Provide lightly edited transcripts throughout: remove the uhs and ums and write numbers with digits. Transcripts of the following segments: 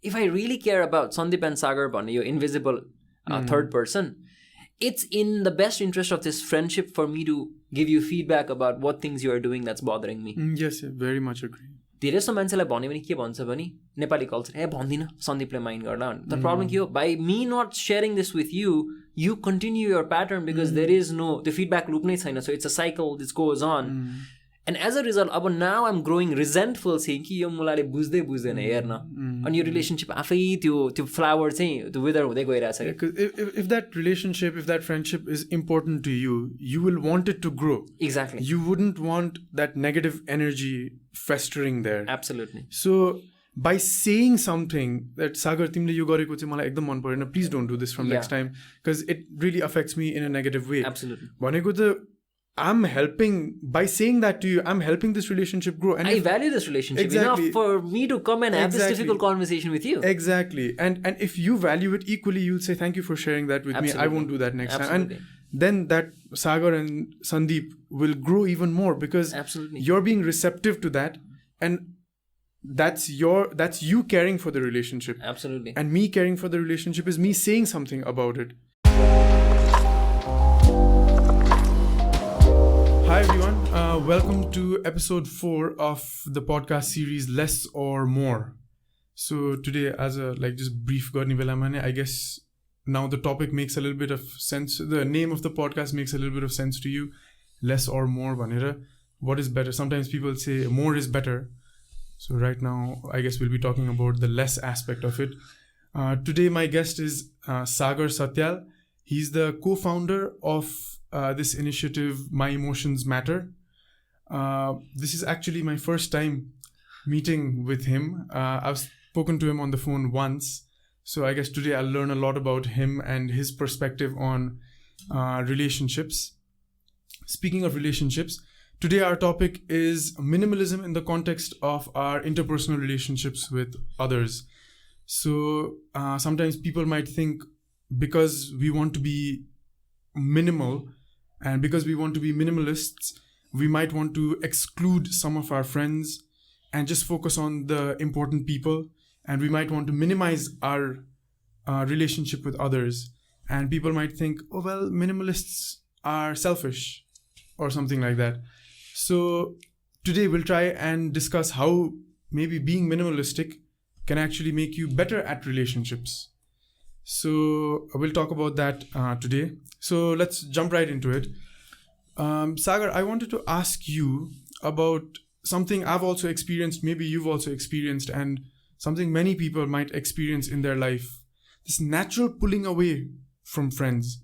if I really care about Sandeep and Sagar भन्ने यो invisible third person, it's in the best interest of this friendship for me to give you feedback about what things you are doing that's bothering me. Yes, very much agree. धेरै जस्तो मान्छेलाई भन्यो भने के भन्छ भने नेपाली कल्चर भन्दिनँ सन्दीपले माइन्ड गर्ला भने द प्रब्लम के हो by me not sharing this with you continue your pattern because there is no त्यो फिडब्याक लुप नै छैन so it's a cycle this goes on and as a result अब नाउ आइम ग्रोइङ रिजेन्टफुल चाहिँ कि यो मुलाले बुझ्दै बुझ्दैन हेर्न अनि यो रिलेसनसिप आफै त्यो फ्लावर चाहिँ त्यो विदर हुँदै गइरहेछ if that relationship, if that friendship is important to you, you will want it to grow. Exactly. You wouldn't want that negative energy festering there. Absolutely. So by saying something that Sagar timle yo gareko chai malai ekdam man pareन, please don't do this from next time because it really affects me in a negative way. Absolutely. Bhaneko ta I'm helping, by saying that to you, I'm helping this relationship grow. And I value this relationship enough for me to come and have this difficult conversation with you. Exactly. And if you value it equally, you'll say, thank you for sharing that with me. I won't do that next time. And then that Sagar and Sandeep will grow even more because you're being receptive to that. And that's you caring for the relationship. Absolutely. And me caring for the relationship is me saying something about it. Hi everyone, welcome to episode 4 of the podcast series Less or More. So today, as a just brief garni bela mane, I guess now the topic makes a little bit of sense. The name of the podcast makes a little bit of sense to you. Less or more bhanera. What is better? Sometimes people say more is better. So right now, I guess we'll be talking about the less aspect of it. Today my guest is Sagar Satyal. He's the co-founder of this initiative, My Emotions Matter. This is actually my first time meeting with him. I've spoken to him on the phone once. So I guess today I'll learn a lot about him and his perspective on relationships. Speaking of relationships, today our topic is minimalism in the context of our interpersonal relationships with others. So sometimes people might think because we want to be minimal and because we want to be minimalists, we might want to exclude some of our friends and just focus on the important people, and we might want to minimize our relationship with others. And people might think, oh well, minimalists are selfish or something like that. So today we'll try and discuss how maybe being minimalistic can actually make you better at relationships. So we'll talk about that today. So let's jump right into it. Sagar, I wanted to ask you about something I've also experienced, maybe you've also experienced, and something many people might experience in their life. This natural pulling away from friends.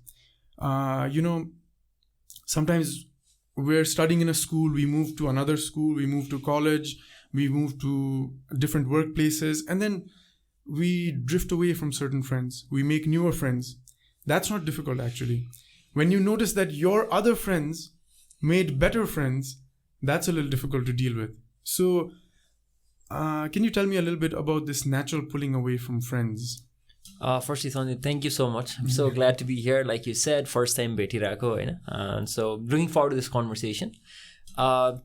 Sometimes we're studying in a school, we move to another school, we move to college, we move to different workplaces, and then we drift away from certain friends. We make newer friends. That's not difficult actually. When you notice that your other friends made better friends, that's a little difficult to deal with. So can you tell me a little bit about this natural pulling away from friends? Firstly, Sandeep, thank you so much. I'm so glad to be here. Like you said, first time bhetirako, and so looking forward to this conversation.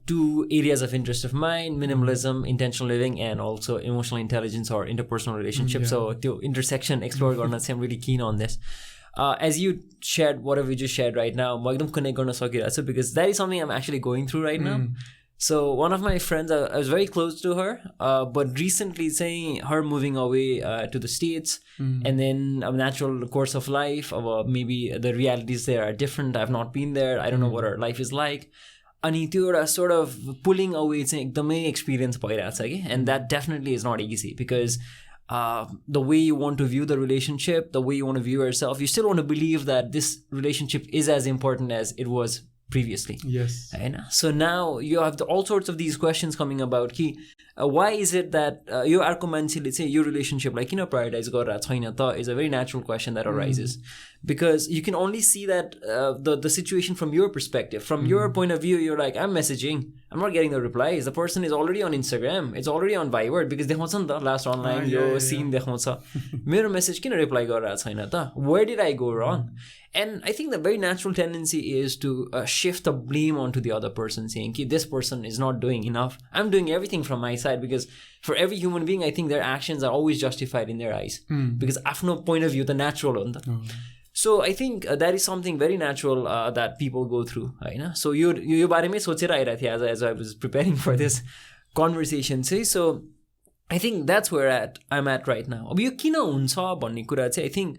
Two areas of interest of mine: minimalism, intentional living, and also emotional intelligence or interpersonal relationships. So the intersection explore garna chai I'm really keen on this. As you shared, whatever you just shared right now, ma ekdam connect garna sakirachhu because that is something I'm actually going through right now. So one of my friends, I was very close to her, but recently saying her moving away to the States, and then a natural course of life, maybe the realities there are different. I've not been there. I don't know what her life is like. अनि त्यो एउटा sort of pulling away चाहिँ एकदमै experience भइरहेको छ कि and that definitely is not easy because the way you want to view the relationship, the way you want to view yourself, you still want to believe that this relationship is as important as it was previously. Yes. So now you have all sorts of these questions coming about कि why is it that यो अर्को मान्छेले चाहिँ यो relationship like prioritize गरिरहेको छैन त is a very natural question that arises because you can only see that the situation from your perspective. From your point of view, you're like, I'm messaging, I'm not getting the replies, the person is already on Instagram, it's already on Viber because देखाउँछ नि त last online यो scene देखाउँछ मेरो message किन reply गरिरहेको छैन त, where did I go wrong? And I think the very natural tendency is to shift the blame onto the other person, saying this person is not doing enough, I'm doing everything from my side, because for every human being, I think their actions are always justified in their eyes. Because आफ्नो point of view, the natural हो नि त. So I think that is something very natural that people go through. होइन? So यो बारेमै सोचेर आइरहेको थिएँ as I was preparing for this conversation. So I think that's where I'm at right now. अब यो किन हुन्छ भन्ने कुरा चाहिँ I think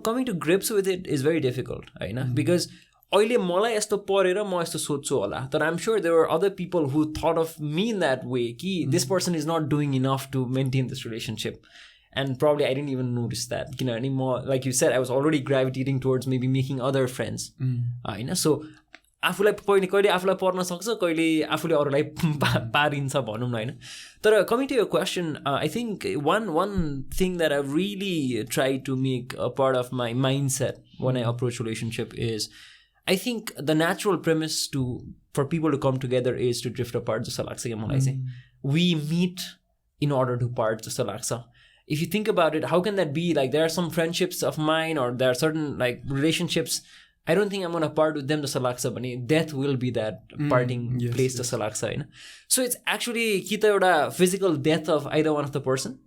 coming to grips with it is very difficult. होइन? Because अहिले मलाई यस्तो परेर म यस्तो सोच्छु होला, तर I'm sure there were other people who thought of me in that way कि this person is not doing enough to maintain this relationship. And probably I didn't even notice that. किनभने म, like you said, I was already gravitating towards maybe making other friends. होइन? So आफूलाई कहिले आफूलाई पर्न सक्छ, कहिले आफूले अरूलाई पारिन्छ भनौँ न. होइन? तर coming to your question, I think one thing that I've really tried to make a part of my mindset when I approach relationship is, I think the natural premise for people to come together is to drift apart. जस्तो लाग्छ कि मलाई चाहिँ. We meet in order to part जस्तो लाग्छ. If you think about it, how can that be? Like, there are some friendships of mine, or there are certain like relationships, I don't think I'm going to part with them जस्तो लाग्छ भने death will be that parting place जस्तो लाग्छ. होइन? So it's actually कि त एउटा physical death of either one of the person,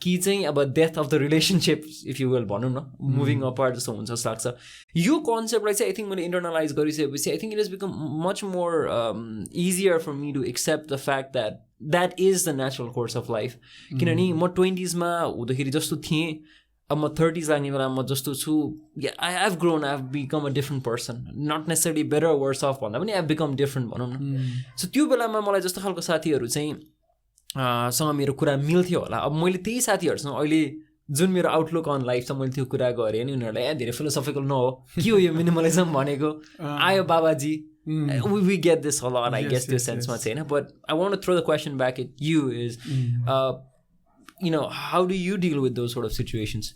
कि चाहिँ अब death of the relationship, if you will, भनौँ न, moving apart जस्तो हुन्छ जस्तो लाग्छ. यो कन्सेप्टलाई चाहिँ I think मैले internalize गरिसकेपछि I think it has become much more easier for me to accept the fact that that is the natural course of life. किनभने म 20s मा हुँदाखेरि जस्तो थिएँ, अब म 30s लाग्ने बेला म जस्तो छु, I've grown, I've become a different person. Not necessarily better or worse off भन्दा पनि I've become different भनौँ न. So त्यो बेलामा मलाई जस्तो खालको साथीहरू चाहिँ सँग मेरो कुरा मिल्थ्यो होला. अब मैले त्यही साथीहरूसँग अहिले जुन मेरो आउटलुक अन लाइफ छ, मैले त्यो कुरा गरेँ नि उनीहरूलाई धेरै फिलोसफिकल नहो, के हो यो मिनिमलिजम भनेको, आयो बाबाजी. We get this a lot, I guess, this sense much. But I want to throw the question back at you is, how do you deal with those sort of situations?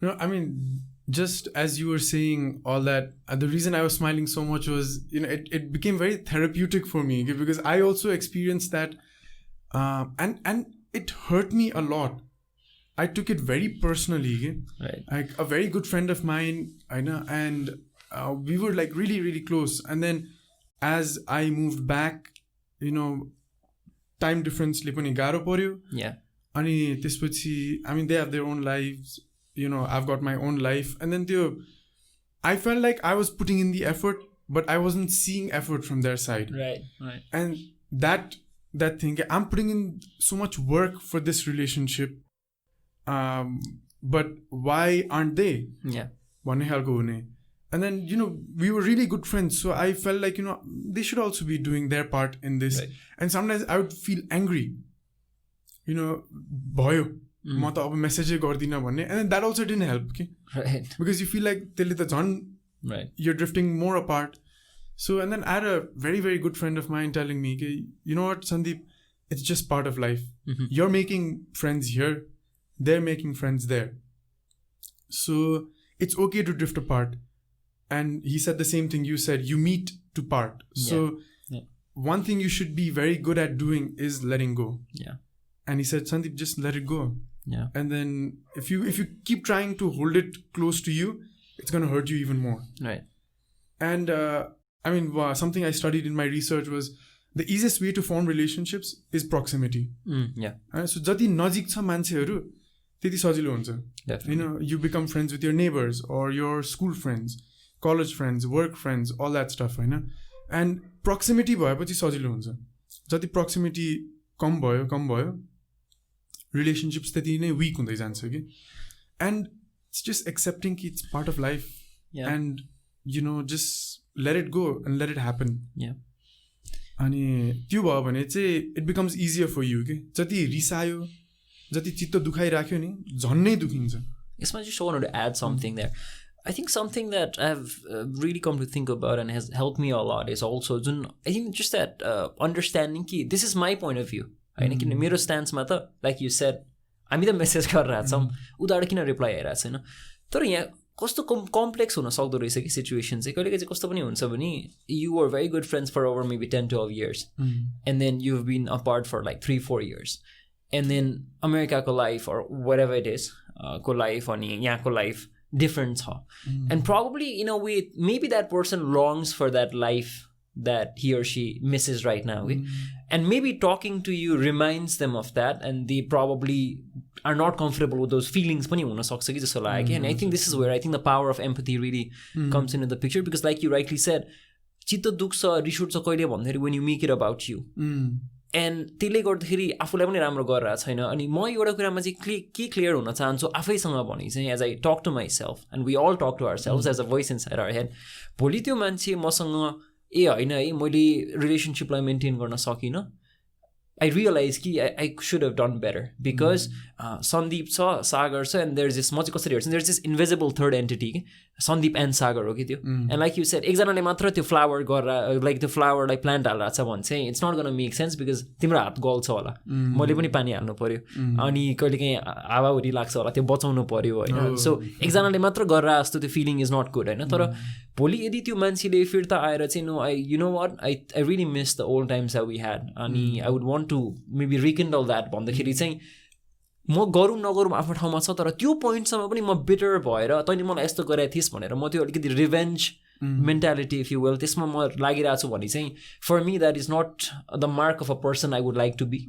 I mean, just as you were saying all that, the reason I was smiling so much was, it became very therapeutic for me, because I also experienced that, and it hurt me a lot. I took it very personally. Right. Like a very good friend of mine, and we were like really, really close. And then as I moved back, time difference le pani garo paryo. Yeah. Ani त्यसपछि, I mean, they have their own lives. I've got my own life. And then I felt like I was putting in the effort, but I wasn't seeing effort from their side. Right. And that thing, I'm putting in so much work for this relationship. But why aren't they? Yeah. And then, we were really good friends. So I felt like, they should also be doing their part in this. Right. And sometimes I would feel angry. Bhayo. म त अब मेसेजै गर्दिनँ भन्ने. And then that also didn't help. Okay? Right. Because you feel like त्यसले त झन्, right, you're drifting more apart. So, and then I had a very, very good friend of mine telling me, okay, you know what, Sandeep, it's just part of life. You're making friends here. They're making friends there. So it's okay to drift apart. And he said the same thing you said. You meet to part. So one thing you should be very good at doing is letting go. Yeah. And he said, Sandeep, just let it go. Yeah. And then if you keep trying to hold it close to you, it's going to hurt you even more. Right. And something I studied in my research was the easiest way to form relationships is proximity. Yeah. So जति नजिक छ मान्छेहरू त्यति सजिलो हुन्छ. Definitely. You become friends with your neighbors or your school friends, college friends, work friends, all that stuff. And proximity भएपछि सजिलो हुन्छ. जति proximity कम भयो relationships त्यति नै weak हुँदै जान्छ कि. And it's just accepting कि it's part of life. Yeah. And just let it go and let it happen. Yeah. अनि त्यो भयो भने चाहिँ it becomes easier for you के. जति रिसायो, जति चित्त दुखाइराख्यो नि झन्नै दुखिन्छ. Yes, I just wanted to add something there. I think something that I've really come to think about and has helped me a lot is also, I think just that understanding कि this is my point of view. होइन किन मेरो स्ट्यान्समा त like you said हामी त message गरिरहेको छौँ, उताबाट किन रिप्लाई आइरहेको छैन. तर यहाँ कस्तो कम्प्लेक्स हुन सक्दो रहेछ कि सिचुएसन चाहिँ. कहिले चाहिँ कस्तो पनि हुन्छ भने you were very good friends for over maybe 10-12 years and then you have been apart for like 3-4 years and then अमेरिकाको life or whatever it is को लाइफ अनि यहाँको लाइफ डिफ्रेन्ट छ. And probably in a way maybe that person longs for that life that he or she misses right now. Okay? And maybe talking to you reminds them of that, and they probably are not comfortable with those feelings. And I think this is where I think the power of empathy really comes into the picture, because like you rightly said, चित्त दुख्छ रिस उठ्छ कहिले भन्दाखेरि when you make it about you. And त्यसले गर्दाखेरि आफूलाई पनि राम्रो गरिरहेको छैन. अनि म एउटा कुरामा चाहिँ के क्लियर हुन चाहन्छु आफैसँग भने चाहिँ, as I talk to myself and we all talk to ourself as a voice inside our head, भोलि त्यो मान्छे मसँग ए होइन है मैले रिलेसनसिपलाई मेन्टेन गर्न सकिनँ, I realized कि I should have done better, because Sandeep छ, Sagar छ, and there's this म चाहिँ कसरी हेर्छु, there's this invisible third entity, Sandeep and Sagar हो कि त्यो. And like you said, एकजनाले मात्र त्यो फ्लावर गरेर लाइक त्यो फ्लावरलाई प्लान्ट हालेर छ भने चाहिँ it's not gonna make sense, because तिम्रो हात गल्छ होला, मैले पनि पानी हाल्नु पर्यो, अनि कहिले काहीँ हावाहुरी लाग्छ होला, त्यो बचाउनु पर्यो होइन. सो एकजनाले मात्र गरेर जस्तो त्यो फिलिङ इज नट गुड होइन. तर भोलि यदि त्यो मान्छेले फिर्ता आएर चाहिँ no I you know what I really miss the old times we had, अनि I would want to maybe rekindle that भन्दाखेरि चाहिँ म गरौँ नगरौँ आफ्नो ठाउँमा छ, तर त्यो पोइन्टसम्म पनि म बेटर भएर तैँले मलाई यस्तो गरेको थिइस् भनेर म त्यो अलिकति revenge mentality if you will त्यसमा म लागिरहेको छु भने चाहिँ for me that is not the mark of a person I would like to be.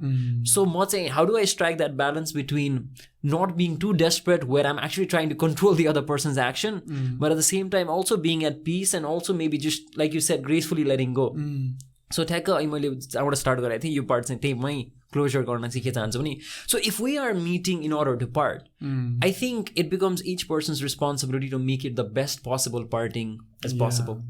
So म चाहिँ how do I strike that balance between not being too desperate where I'm actually trying to control the other person's action, but at the same time also being at peace, and also maybe just like you said gracefully letting go. So ठ्याक्क मैले आबाट start गरेको थिएँ यो part चाहिँ त्यही मै closure गर्न चाहिँ के चाहन्छु भने, so if we are meeting in order to part, I think it becomes each person's responsibility to make it the best possible parting as possible.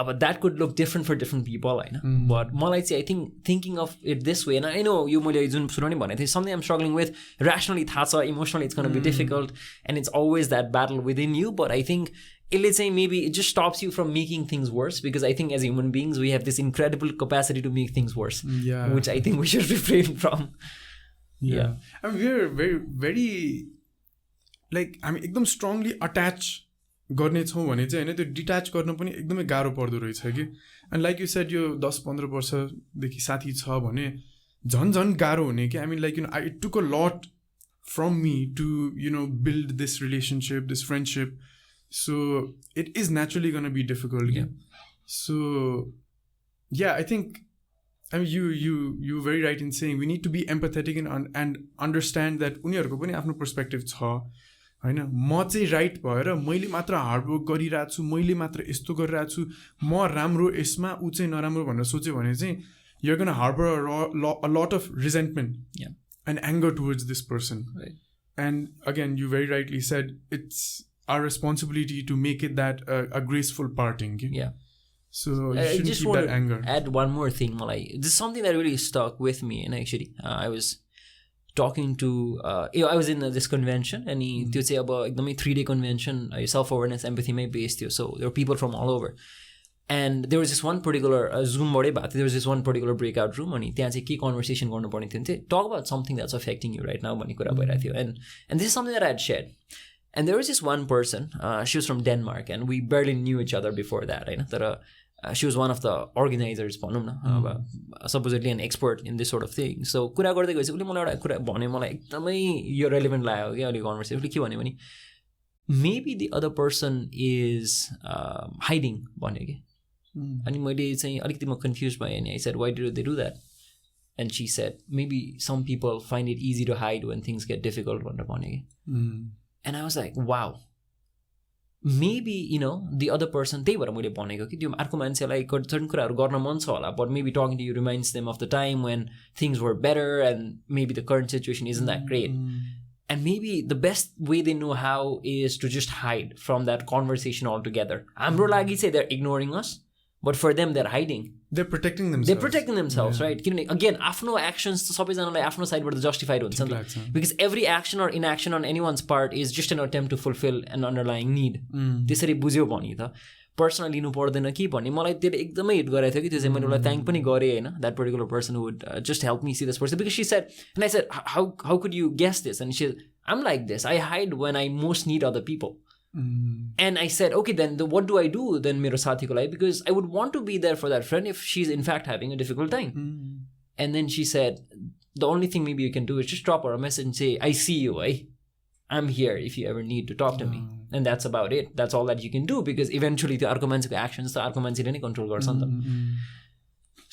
But that could look different for different people, right? But मलाई चाहिँ I think thinking of it this way, and I know यो मैले जुन सुरु नै भनेको थिएँ, something I'm struggling with, rationally थाहा छ, emotionally it's going to be difficult, and it's always that battle within you, but I think let's say maybe it just stops you from making things worse, because I think as human beings we have this incredible capacity to make things worse, which I think we should refrain from. I mean, we're very very like I mean एकदम strongly attached गर्ने छौँ भने चाहिँ होइन त्यो detach गर्न पनि एकदमै गाह्रो पर्दो रहेछ कि. एन्ड लाइक यु सेड यो 10-15 वर्षदेखि साथी छ भने झन् झन् गाह्रो हुने कि. I mean like you know I it took a lot from me to you know build this relationship, this friendship, so it is naturally gonna be difficult. So yeah I think I mean, you very right in saying we need to be empathetic and understand that उनीहरूको पनि आफ्नो perspective छ होइन. म चाहिँ right भएर मैले मात्र हार्डवर्क गरिरहेको छु, मैले मात्र यस्तो गरिरहेको छु, म राम्रो यसमा ऊ चाहिँ नराम्रो भनेर सोच्यो भने चाहिँ you're going to harbor a lot of resentment and anger towards this person. Right. And again, you very rightly said it's our responsibility to make it that a graceful parting. Yeah. So you shouldn't keep that anger. Add one more thing, Malai. This is something that really stuck with me, and actually I was talking to I was in this convention, and त्यो चाहिँ अब एकदमै 3-day convention, self awareness empathy मै based थियो, so there were people from all over, and there was this one particular Zoom बाटै भएको थियो, there was this one particular breakout room, अनि त्यहाँ चाहिँ के conversation गर्नुपर्ने थियो, talk about something that's affecting you right now भन्ने कुरा भइरहेको थियो, and this is something that I had shared, and there was this one person, she was from Denmark, and we barely knew each other before that, होइन, तर she was one of the organizers भनौँ न, supposedly an expert in this sort of thing. So कुरा गर्दै गएपछि उसले मलाई एउटा कुरा भन्यो, मलाई एकदमै यो रेलिभेन्ट लाग्यो क्या अलिक कन्भर्सेसन. उसले के भन्यो भने maybe the other person is hiding भन्यो कि. अनि मैले चाहिँ अलिकति म कन्फ्युज भएँ, अनि I said why did they do that, and she said maybe some people find it easy to hide when things get difficult भनेर भन्यो कि. And I was like wow, maybe you know the other person, त्यही भएर मैले भनेको कि त्यो अर्को मान्छेलाई सर्टन कुराहरू गर्न मन छ होला, but maybe talking to you reminds them of the time when things were better and maybe the current situation isn't that great, and maybe the best way they know how is to just hide from that conversation all together. हाम्रो लागि चाहिँ they are ignoring us, but for them they're hiding, they're protecting themselves. Right, किनभने again आफ्नो actions त सबैजनालाई आफ्नो साइडबाट justified हुन्छ नि त, because every action or inaction on anyone's part is just an attempt to fulfill an underlying need. त्यसरी बुझ्यो भने त पर्सनल लिनु पर्दैन कि भन्ने मलाई त्यसले एकदमै हिट गरेको थियो कि. त्यो चाहिँ मैले उसलाई थ्याङ्क पनि गरेँ होइन, that particular person would just help me see this person, because she said, and I said how could you guess this, and she I'm like this, I hide when I most need other people. And I said, okay, then what do I do then मेरो साथीको लागि, because I would want to be there for that friend if she's in fact having a difficult time. And then she said, the only thing maybe you can do is just drop her a message and say, I see you, I'm here if you ever need to talk to me. and that's about it. That's all that you can do, because eventually the अर्को मान्छेको actions त अर्को मान्छेले नै control गर्छ नि त.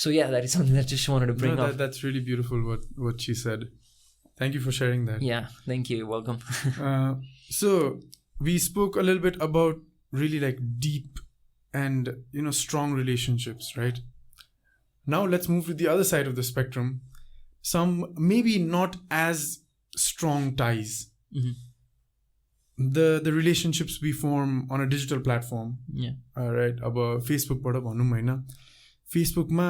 So yeah, that is something that I just wanted to bring up. That's really beautiful what she said. Thank you for sharing that. Yeah, thank you. You're welcome. So we spoke a little bit about really like deep and strong relationships, right? Now let's move to the other side of the spectrum. Some maybe not as strong ties. The relationships we form on a digital platform. Yeah. Right. About Facebook बाट भनौँ हैन. Facebook मा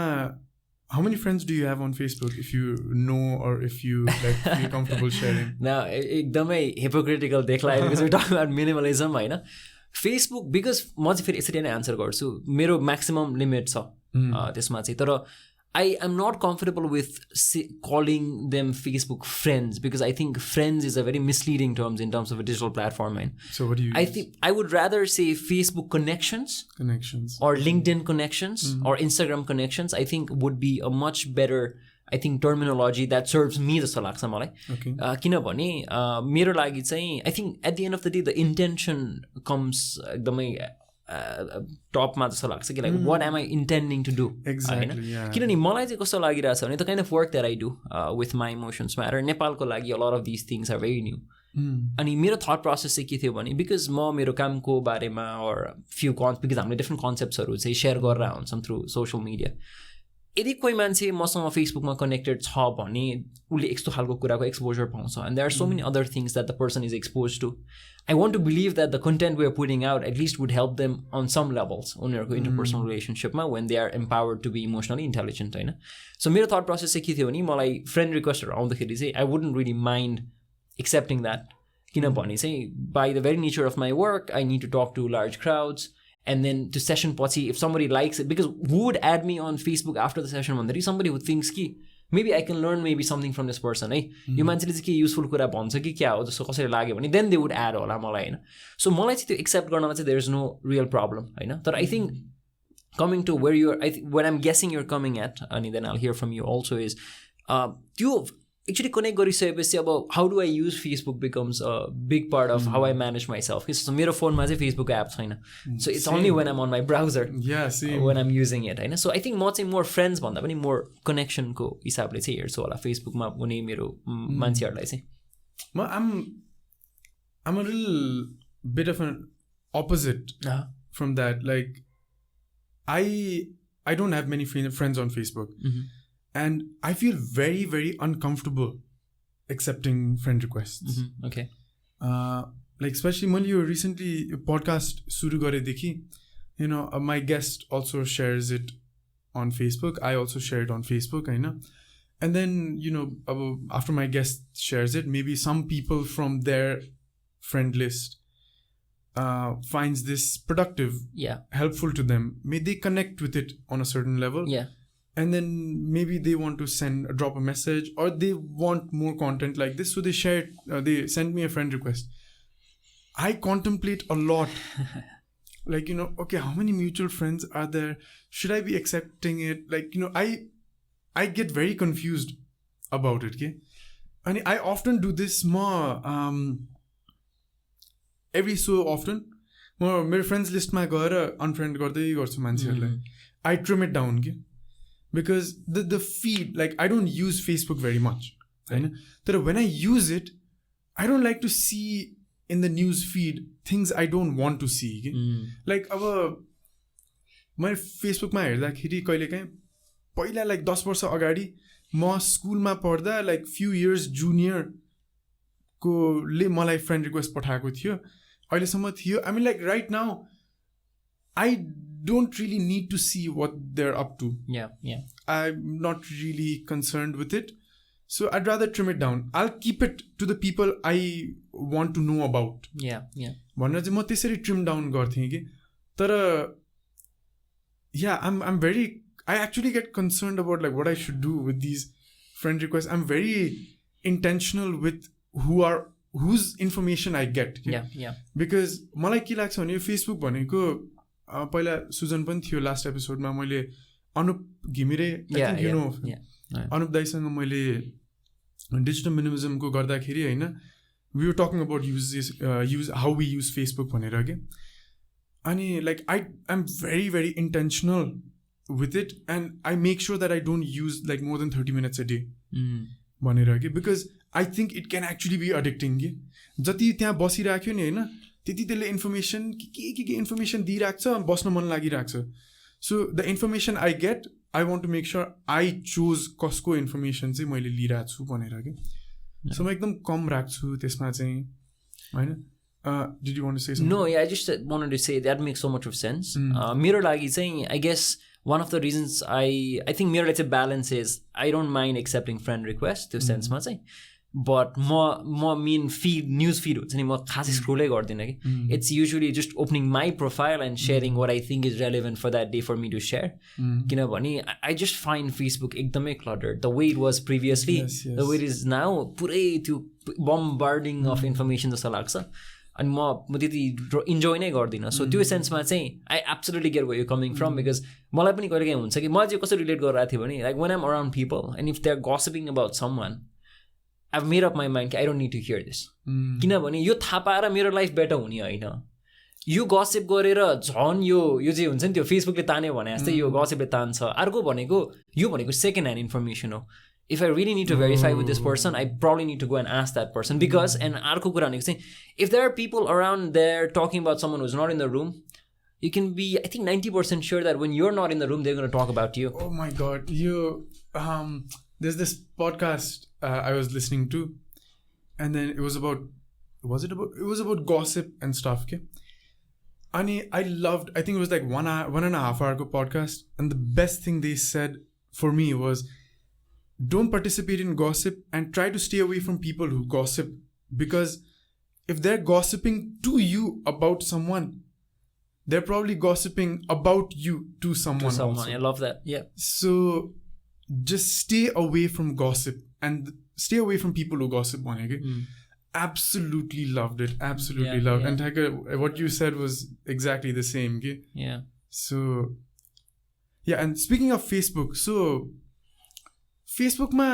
how many friends do you have on Facebook, if you know, or if you like feel comfortable sharing? Now, एकदमै hypocritical देख्ला because we're talking about minimalism हैन. Facebook, because म चाहिँ फेरि यसरी नै आन्सर गर्छु, मेरो maximum limit छ त्यसमा चाहिँ. तर I am not comfortable with calling them Facebook friends, because I think friends is a very misleading term in terms of a digital platform. Man. So what do you use? think I would rather say Facebook connections or LinkedIn connections or Instagram connections. I think would be a much better, I think, terminology that serves me जस्तो लाग्छ मलाई. Okay. किनभने मेरो लागि चाहिँ I think at the end of the day the intention comes एकदमै टपमा जस्तो लाग्छ कि like what am I intending to do. Exactly, yeah. किनभने मलाई चाहिँ कस्तो लागिरहेछ भने the kind of work that I do with my emotions matter, नेपालको लागि a lot of these things are very new. अनि मेरो थट प्रोसेस चाहिँ के थियो भने, बिकज म मेरो कामको बारेमा or few बिकज हामीले डिफ्रेन्ट कन्सेप्ट्सहरू चाहिँ सेयर गरेर हुन्छौँ थ्रु सोसियल मिडिया. यदि कोही मान्छे मसँग फेसबुकमा कनेक्टेड छ भने उसले यस्तो खालको कुराको एक्सपोजर पाउँछ. And there are so many other things that the person is expose to. I want to believe that the content we are putting out at least would help them on some levels उनीहरूको interpersonal relationshipमा when they are empowered to be emotionally intelligent होइन. So मेरो thought process चाहिँ के थियो भने, मलाई friend requestहरू आउँदाखेरि चाहिँ I wouldn't really mind accepting that. किनभने चाहिँ by the very nature of my work I need to talk to large crowds, and then to session पछि if somebody likes it, because who would add me on Facebook after the session भन्दाखेरि somebody who thinks कि maybe I can learn maybe something from this person है, यो मान्छेले चाहिँ के useful कुरा भन्छ कि क्या हो जस्तो कसैले लाग्यो भने then they would add होला मलाई होइन. सो मलाई चाहिँ त्यो एक्सेप्ट गर्नमा चाहिँ there is no real problem होइन. तर I think coming to where you're, what I'm guessing you're coming at, and then I'll hear from you also, is त्यो actually connect गरिसकेपछि अब how do I use Facebook becomes a big part of how I manage myself. So मेरो फोनमा चाहिँ Facebook app छैन. So it's only when I'm on my browser when I'm using it होइन. So I think म चाहिँ more friends भन्दा पनि more connectionको हिसाबले चाहिँ हेर्छु होला फेसबुकमा हुने मेरो मान्छेहरूलाई चाहिँ. I'm a little bit of an opposite from that. Like I don't have many friends on Facebook. And I feel very, very uncomfortable accepting friend requests. Okay. Like especially when you recently podcast suru garedekhi, my guest also shares it on Facebook. I also share it on Facebook, I know. And then, after my guest shares it, maybe some people from their friend list finds this productive, helpful to them. May they connect with it on a certain level. Yeah. And then maybe they want to drop a message, or they want more content like this, so they share it, they send me a friend request. I contemplate a lot. Like, okay, how many mutual friends are there? Should I be accepting it? Like, I get very confused about it, okay? And I often do this more, every so often. My friends list ma gaera unfriend garday garchu mancheharulai. I trim it down, okay? Because the feed, like I don't use Facebook very much. Right? But when I use it, I don't like to see in the news feed things I don't want to see. Okay? Like my Facebook ma हेर्दाखेरि कहिलेकाहीँ पहिला like 10 वर्ष अगाडि म स्कुलमा पढ्दा like few years junior को ले मलाई friend request पठाएको थियो. अहिलेसम्म थियो. I mean, like right now I don't really need to see what they're up to. Yeah. I'm not really concerned with it. So I'd rather trim it down. I'll keep it to the people I want to know about. Yeah. भनेर चाहिँ म त्यसरी trim down गर्थेँ कि. तर I'm very, I actually get concerned about like what I should do with these friend requests. I'm very intentional with whose information I get. Yeah. Because मलाई के लाग्छ भने Facebook भनेको पहिला सुजन पनि थियो लास्ट एपिसोडमा मैले अनुप घिमिरे अनुप दाइसँग मैले डिजिटल मिनिमलिजमको गर्दाखेरि होइन we were talking about how we use Facebook भनेर के अनि like I'm very very intentional with it and I make sure that I don't use like more than 30 minutes a day भनेर के because I think it can actually be addicting के जति त्यहाँ बसिराख्यो नि हैन त्यति त्यसले इन्फर्मेसन के इन्फर्मेसन दिइराख्छ बस्न मन लागिराख्छ so the information I get I want to make sure I choose कसको इन्फर्मेसन चाहिँ मैले लिइरहेको छु भनेर के सो म एकदम कम राख्छु त्यसमा चाहिँ हैन did you want to say something? No, yeah, I just wanted to say that makes so much of sense. मेरो लागि चाहिँ I guess one of the reasons I think मेरो लागि चाहिँ balance is I don't mind accepting friend requests त्यो सेन्समा चाहिँ but म मेन feed news feed हुन्छ नि म खासै स्क्रोलै गर्दिनँ कि it's usually just opening my profile and sharing what I think is relevant for that day for me to share किनभने I just find Facebook एकदमै cluttered the way it was previously the way it is now पुरै त्यो bombarding of information जस्तो लाग्छ अनि म त्यति enjoy नै गर्दिनँ सो त्यो सेन्समा चाहिँ I absolutely get where you coming from because मलाई पनि कहिले काहीँ हुन्छ कि मलाई चाहिँ कसरी रिलेट गरिरहेको थियो भने like when I'm around people and if they are gossiping about someone I have made up my mind कि I don't need to hear this किनभने यो थाहा पाएर मेरो लाइफ बेटर हुने होइन यो गसिप गरेर झन् यो चाहिँ हुन्छ नि त्यो फेसबुकले तान्यो भने जस्तै यो गसिपले तान्छ अर्को भनेको सेकेन्ड ह्यान्ड इन्फर्मेसन हो if I really need to verify with this person, I probably need to go and ask that person because and arko kura भनेको चाहिँ if there are people around there talking about someone who's not in the room, you can be I think 90% sure that when you're not in the room they're going to talk about you. Oh my god, there's this podcast I was listening to and then it was about gossip and stuff, okay? And I think it was like 1 and a half hour podcast and the best thing they said for me was don't participate in gossip and try to stay away from people who gossip because if they're gossiping to you about someone, they're probably gossiping about you to someone also. I love that. Yeah. So just stay away from gossip and stay away from people who gossip. Absolutely loved it. Absolutely loved. And Tiger, what you said was exactly the same. Okay? Yeah. So yeah, and speaking of Facebook, so Facebook ma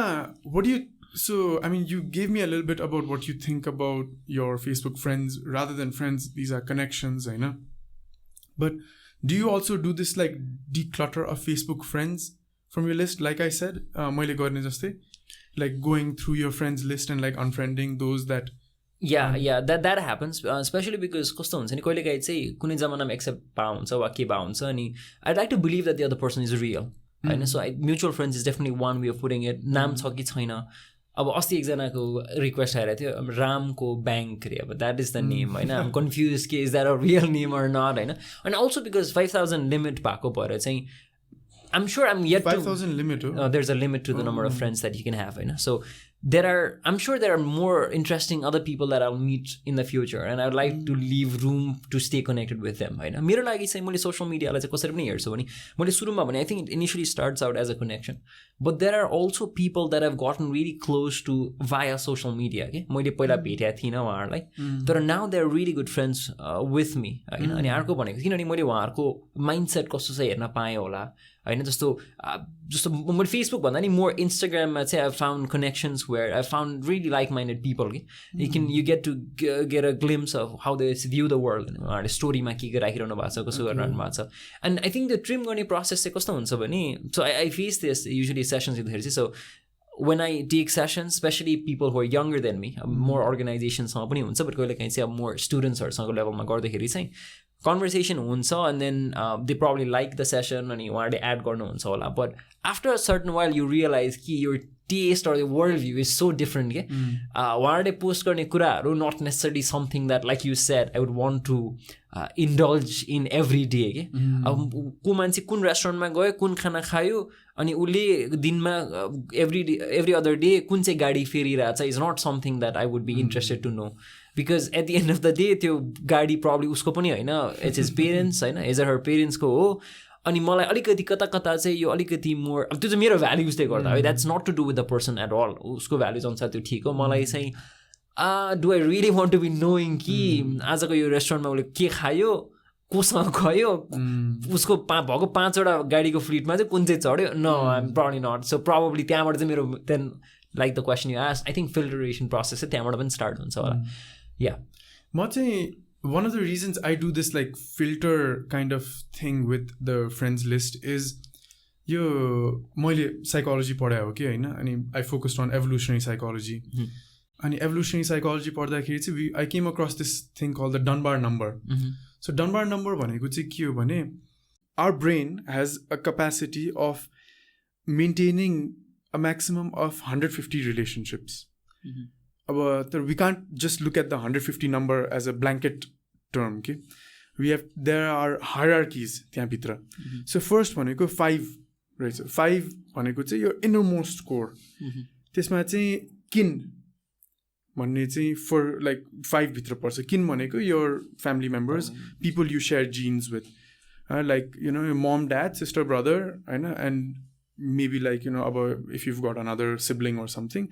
you gave me a little bit about what you think about your Facebook friends rather than friends, these are connections, I know. But do you also do this like declutter of Facebook friends from your list like I said मैले गर्ने जस्तै like going through your friends list and like unfriending those that that happens especially because कस्तो हुन्छ नि कहिलेकाहीँ चाहिँ कुनै जमानामा एक्सेप्ट भा हुन्छ वा के भा हुन्छ अनि I'd like to believe that the other person is real होइन so mutual friends is definitely one way of putting it नाम छ कि छैन अब अस्ति एकजनाको रिक्वेस्ट आइरहेको थियो रामको ब्याङ्क अरे अब द्याट इज द नेम होइन आम कन्फ्युज कि is that a real name or not होइन अनि अल्सो बिकज 5,000 लिमिट भएको भएर चाहिँ I'm sure I'm yet 5,000 limit. There's a limit to the number of friends that you can have, you know. So I'm sure there are more interesting other people that I'll meet in the future, and I'd like to leave room to stay connected with them. Right? मेरो लागि चाहिँ मैले social media लाई चाहिँ कसरी पनि हेर्छु भने मैले सुरुमा भने I think it initially starts out as a connection, but there are also people that have gotten really close to via social media. Okay, मैले पहिला भेटेको थिइनँ उहाँहरूलाई, तर now they're really good friends with me. होइन अनि अर्को भनेको किनभने मैले उहाँहरूको माइन्डसेट कस्तो छ हेर्न पाएँ होला. होइन जस्तो मैले फेसबुक भन्दा नि मोर इन्स्टाग्राममा चाहिँ I found connections where I found really like minded people कि you get to get a glimpse of how they view the world उहाँहरूले स्टोरीमा के राखिरहनु भएको छ कसो गरिरहनु भएको छ एन्ड आई थिङ्क त्यो ट्रिम गर्ने प्रोसेस चाहिँ कस्तो हुन्छ भने so I face this usually sessions हुँदाखेरि चाहिँ so when I take sessions, especially people who are younger than me, more organizations पनि हुन्छ बट कहिले काहीँ चाहिँ अब more studentsहरूसँग लेभलमा गर्दाखेरि चाहिँ conversation हुन्छ and then they probably like the session अनि उहाँहरूले एड गर्नुहुन्छ होला but after a certain while you realize कि your taste or the world view is so different के उहाँहरूले पोस्ट गर्ने कुराहरू not necessarily something that like you said I would want to indulge in every day के अब को मान्छे कुन रेस्टुरेन्टमा गयो कुन खाना खायो अनि उसले दिनमा every other day कुन चाहिँ गाडी फेरिरहेछ is not something that I would be interested to know because at the end of the day त्यो गाडी probably उसको पनि होइन it's his parents होइन his or her parents को हो अनि मलाई अलिकति कता कता चाहिँ यो अलिकति मोर अब त्यो चाहिँ मेरो भ्याल्युजले गर्दा है that's not to do with the person at all उसको भ्याल्युज अनुसार त्यो ठिक हो मलाई चाहिँ do I really want to be knowing कि आजको यो रेस्टुरेन्टमा उसले के खायो कोसँग गयो उसको भएको 5वटा गाडीको फ्लिटमा चाहिँ कुन चाहिँ चढ्यो no I'm probably not so probably त्यहाँबाट चाहिँ मेरो then like the question you asked, I think filtration process चाहिँ त्यहाँबाट पनि start हुन्छ होला. Yeah. म चाहिँ one of the reasons I do this like filter kind of thing with the friends list is यो मैले psychology पढाए हो कि होइन, अनि I focused on evolutionary psychology. अनि evolutionary psychology पढ्दाखेरि चाहिँ I came across this thing called the Dunbar number. So Dunbar number भनेको चाहिँ के हो भने our brain has a capacity of maintaining a maximum of 150 relationships. अब we can't just look at the 150 number as a blanket term. Okay? There are hierarchies त्यहाँभित्र. So first भनेको 5 रहेछ. 5 भनेको चाहिँ your innermost core. त्यसमा चाहिँ kin भन्ने चाहिँ for like 5 भित्र पर्छ. Kin भनेको your family members, people you share genes with, like you know your mom, dad, sister, brother, and maybe like you know if you've got another sibling or something,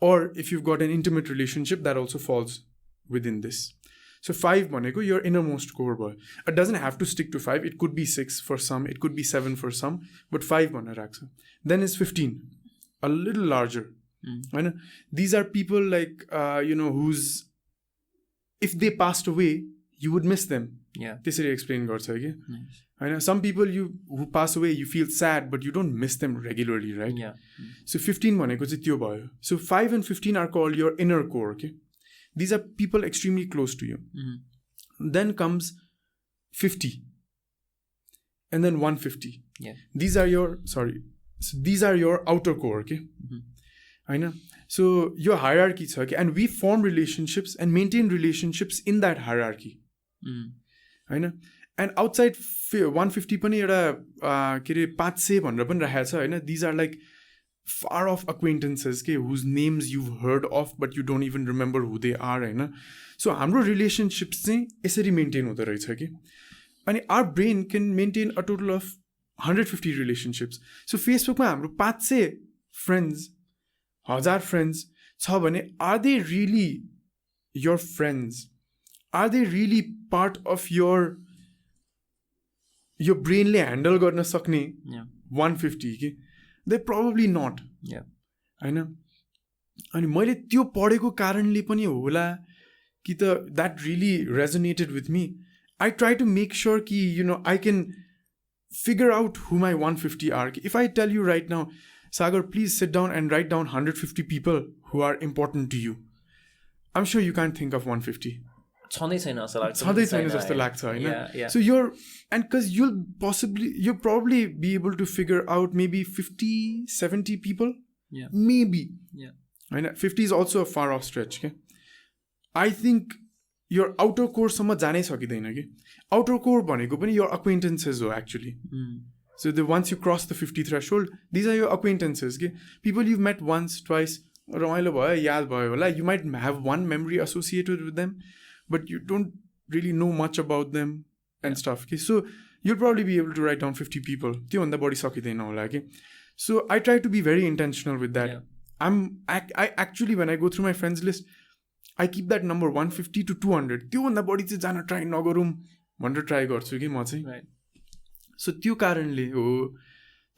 or if you've got an intimate relationship that also falls within this. So 5 भनेको your innermost core भयो. It doesn't have to stick to 5. It could be 6 for some, it could be 7 for some, but 5 भनेर राख्छ. Then is 15, a little larger. These are people like you know whose if they passed away you would miss them. Yeah. त्यसरी explain गर्छ कि. होइन, some people who pass away you feel sad but you don't miss them regularly, right? Yeah. So 15 भनेको चाहिँ त्यो भयो. So 5 and 15 are called your inner core. Okay, these are people extremely close to you. Then comes 50 and then 150. Yeah. These are your outer core. Okay. होइन, so your hierarchy छ कि, and we form relationships and maintain relationships in that hierarchy. होइन, and outside 150 पनि एउटा के अरे 500 भनेर पनि राखेको छ होइन. These are like far off acquaintances के whose names you've heard of but you don't even remember who they are होइन. So हाम्रो relationships चाहिँ यसरी maintain हुँदो रहेछ कि. अनि our brain can maintain a total of 150 relationships. So Facebookमा हाम्रो 500 friends, 1000 friends छ भने are they really your friends? Are they really part of your brainले handle गर्न सक्ने 150 कि? They're probably not. होइन, अनि मैले त्यो पढेको कारणले पनि होला कि त that really resonated with me. I try to make sure कि you know I can figure out who my 150 are. If I tell you right now, Sagar, please sit down and write down 150 people who are important to you, I'm sure you can't think of 150. छँदै छैन जस्तो लाग्छ. छँदै छैन जस्तो लाग्छ होइन. So because you'll probably be able to figure out maybe 50-70 people. Maybe. होइन, 50 is also a far off stretch. Okay? I think your outer core सम्म जानै सकिँदैन कि. Outer core भनेको पनि your acquaintances हो actually. So once you cross the 50 threshold, these are your acquaintances. Okay? People you've met once, twice, रमाइलो भयो, याद भयो होला. You might have one memory associated with them, but you don't really know much about them and stuff. Okay? So you'll probably be able to write down 50 people. त्यो भन्दा बढी सकिँदैन होला कि. So I try to be very intentional with that. I actually, when I go through my friends list, I keep that number 150 to 200. त्यो भन्दा बढी चाहिँ जान ट्राई नगरौँ भनेर ट्राई गर्छु कि म चाहिँ. So त्यो कारणले हो.